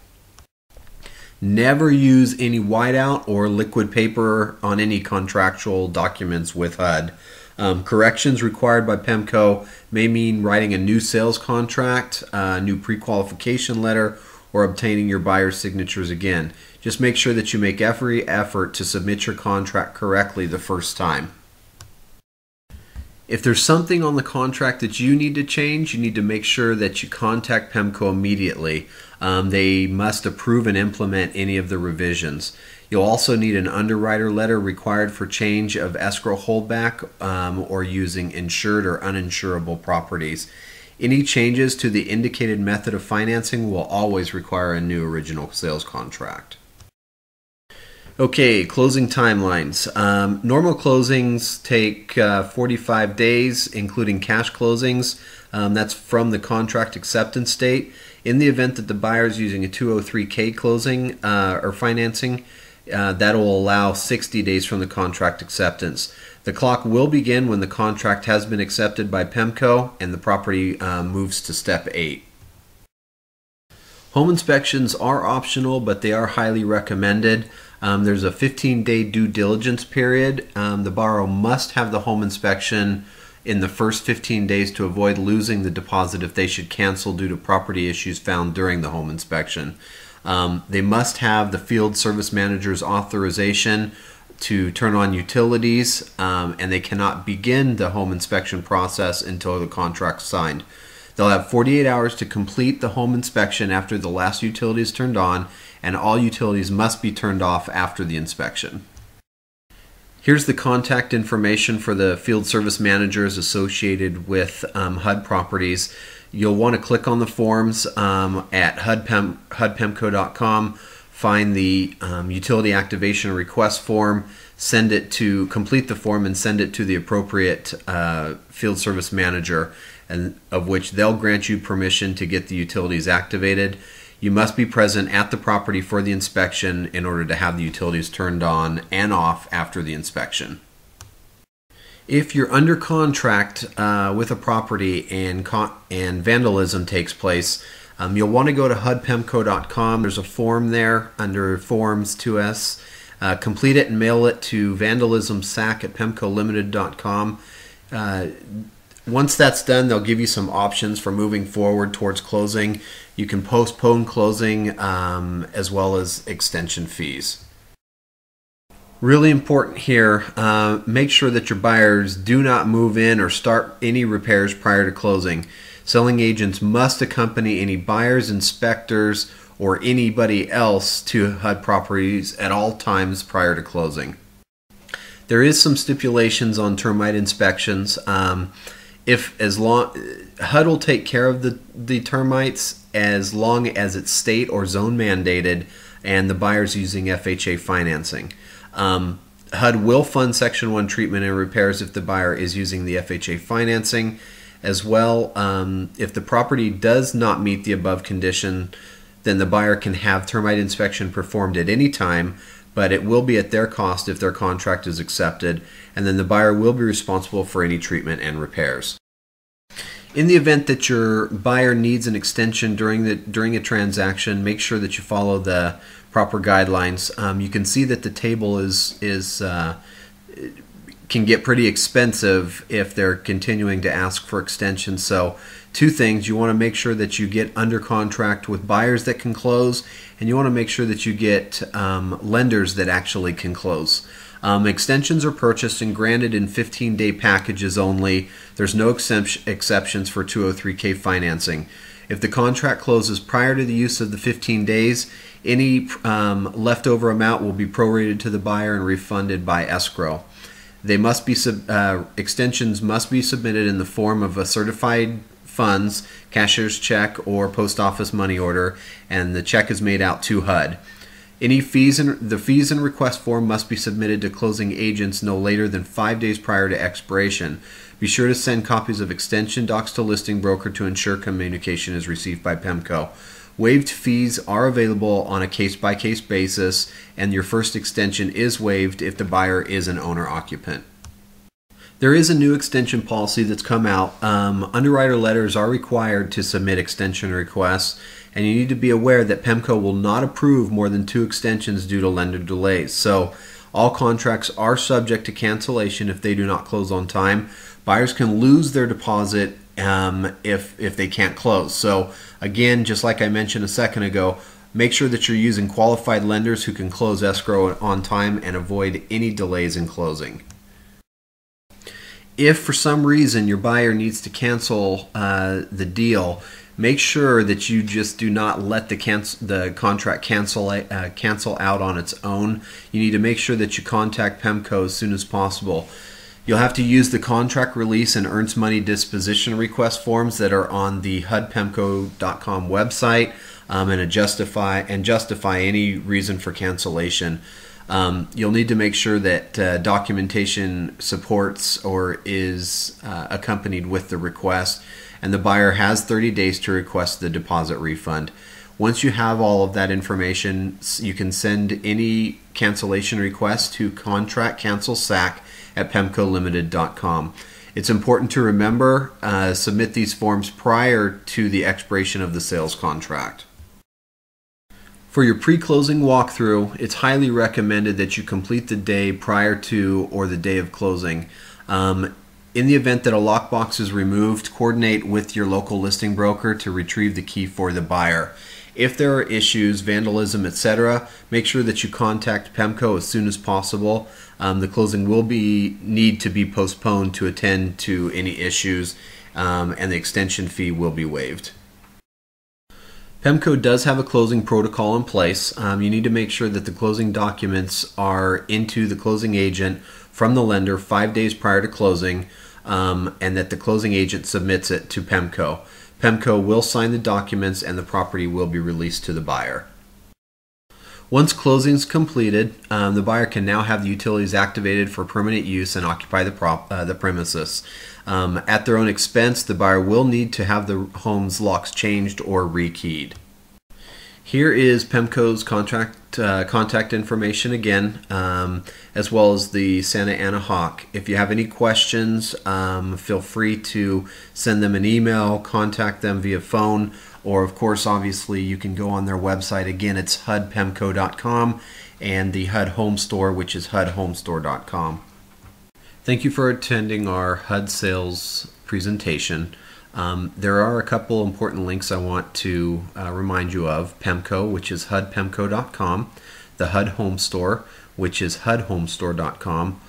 Never use any whiteout or liquid paper on any contractual documents with HUD. Corrections required by PEMCO may mean writing a new sales contract, a new pre-qualification letter, or obtaining your buyer's signatures again. Just make sure that you make every effort to submit your contract correctly the first time. If there's something on the contract that you need to change, you need to make sure that you contact PEMCO immediately. They must approve and implement any of the revisions. You'll also need an underwriter letter required for change of escrow holdback or using insured or uninsurable properties. Any changes to the indicated method of financing will always require a new original sales contract. Okay, closing timelines. Normal closings take 45 days, including cash closings. That's from the contract acceptance date. In the event that the buyer is using a 203K closing or financing, that will allow 60 days from the contract acceptance. The clock will begin when the contract has been accepted by PEMCO and the property moves to step 8. Home inspections are optional, but they are highly recommended. There's a 15-day due diligence period. The borrower must have the home inspection in the first 15 days to avoid losing the deposit if they should cancel due to property issues found during the home inspection. They must have the field service manager's authorization to turn on utilities, and they cannot begin the home inspection process until the contract's signed. They'll have 48 hours to complete the home inspection after the last utility is turned on, and all utilities must be turned off after the inspection. Here's the contact information for the field service managers associated with HUD properties. You'll want to click on the forms at HUDPEMCO.com, find the utility activation request form, complete the form and send it to the appropriate field service manager, and of which they'll grant you permission to get the utilities activated. You must be present at the property for the inspection in order to have the utilities turned on and off after the inspection. If you're under contract with a property and vandalism takes place, you'll want to go to HUDPEMCO.com. There's a form there under Forms 2S. Complete it and mail it to vandalismsac@PEMCOLimited.com. Once that's done, they'll give you some options for moving forward towards closing. You can postpone closing as well as extension fees. Really important here, make sure that your buyers do not move in or start any repairs prior to closing. Selling agents must accompany any buyers, inspectors, or anybody else to HUD properties at all times prior to closing. There is some stipulations on termite inspections. HUD will take care of the termites as long as it's state or zone mandated and the buyer's using FHA financing. HUD will fund Section 1 treatment and repairs if the buyer is using the FHA financing. As well, if the property does not meet the above condition, then the buyer can have termite inspection performed at any time, but it will be at their cost if their contract is accepted, and then the buyer will be responsible for any treatment and repairs. In the event that your buyer needs an extension during a transaction, make sure that you follow the proper guidelines. You can see that the table can get pretty expensive if they're continuing to ask for extensions. So two things: you want to make sure that you get under contract with buyers that can close, and you want to make sure that you get lenders that actually can close. Extensions are purchased and granted in 15-day packages only. There's no exceptions for 203K financing. If the contract closes prior to the use of the 15 days, any leftover amount will be prorated to the buyer and refunded by escrow. Extensions must be submitted in the form of a certified funds, cashier's check, or post office money order, and the check is made out to HUD. The fees and request form must be submitted to closing agents no later than 5 days prior to expiration. Be sure to send copies of extension docs to listing broker to ensure communication is received by PEMCO. Waived fees are available on a case-by-case basis, and your first extension is waived if the buyer is an owner-occupant. There is a new extension policy that's come out. Underwriter letters are required to submit extension requests, and you need to be aware that PEMCO will not approve more than 2 extensions due to lender delays. So all contracts are subject to cancellation if they do not close on time. Buyers can lose their deposit if they can't close. So again, just like I mentioned a second ago, make sure that you're using qualified lenders who can close escrow on time and avoid any delays in closing. If for some reason your buyer needs to cancel the deal, make sure that you just do not let the contract cancel out on its own. You need to make sure that you contact PEMCO as soon as possible. You'll have to use the contract release and earnest money disposition request forms that are on the HUDPEMCO.com website, and justify any reason for cancellation. You'll need to make sure that documentation supports or is accompanied with the request, and the buyer has 30 days to request the deposit refund. Once you have all of that information, you can send any cancellation request to contractcancelsac@pemcolimited.com. It's important to remember, submit these forms prior to the expiration of the sales contract. For your pre-closing walkthrough, it's highly recommended that you complete the day prior to or the day of closing. In the event that a lockbox is removed, coordinate with your local listing broker to retrieve the key for the buyer. If there are issues, vandalism, etc., make sure that you contact PEMCO as soon as possible. The closing will need to be postponed to attend to any issues, and the extension fee will be waived. PEMCO does have a closing protocol in place. You need to make sure that the closing documents are into the closing agent from the lender 5 days prior to closing, and that the closing agent submits it to PEMCO. PEMCO will sign the documents and the property will be released to the buyer. Once closing is completed, the buyer can now have the utilities activated for permanent use and occupy the premises. At their own expense, the buyer will need to have the home's locks changed or rekeyed. Here is PEMCO's contact information again, as well as the Santa Ana Hawk. If you have any questions, feel free to send them an email, contact them via phone, or of course, obviously, you can go on their website. Again, it's HUDPEMCO.com, and the HUD Home Store, which is HUDHomestore.com. Thank you for attending our HUD sales presentation. There are a couple important links I want to remind you of. PEMCO, which is HUDPEMCO.com, the HUD Home Store, which is HUDHomestore.com,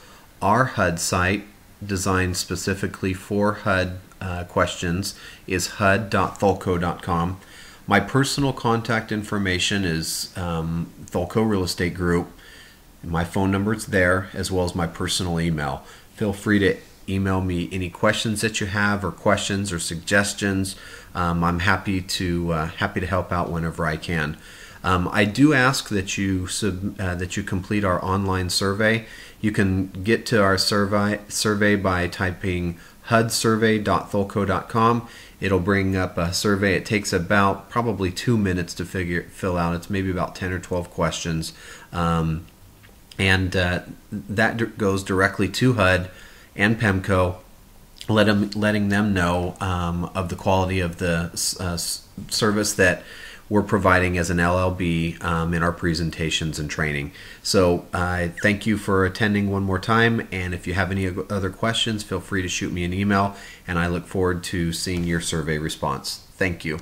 our HUD site, designed specifically for HUD questions, is HUD.Tholco.com. My personal contact information is Tholco Real Estate Group. My phone number is there, as well as my personal email. Feel free to email me any questions that you have, or questions or suggestions. I'm happy to help out whenever I can. I do ask that you complete our online survey. You can get to our survey by typing hudsurvey.tholco.com. It'll bring up a survey. It takes about probably 2 minutes to fill out. It's maybe about 10 or 12 questions. That goes directly to HUD and PEMCO, letting them know of the quality of the service that we're providing as an LLB in our presentations and training. So I thank you for attending one more time, and if you have any other questions, feel free to shoot me an email, and I look forward to seeing your survey response. Thank you.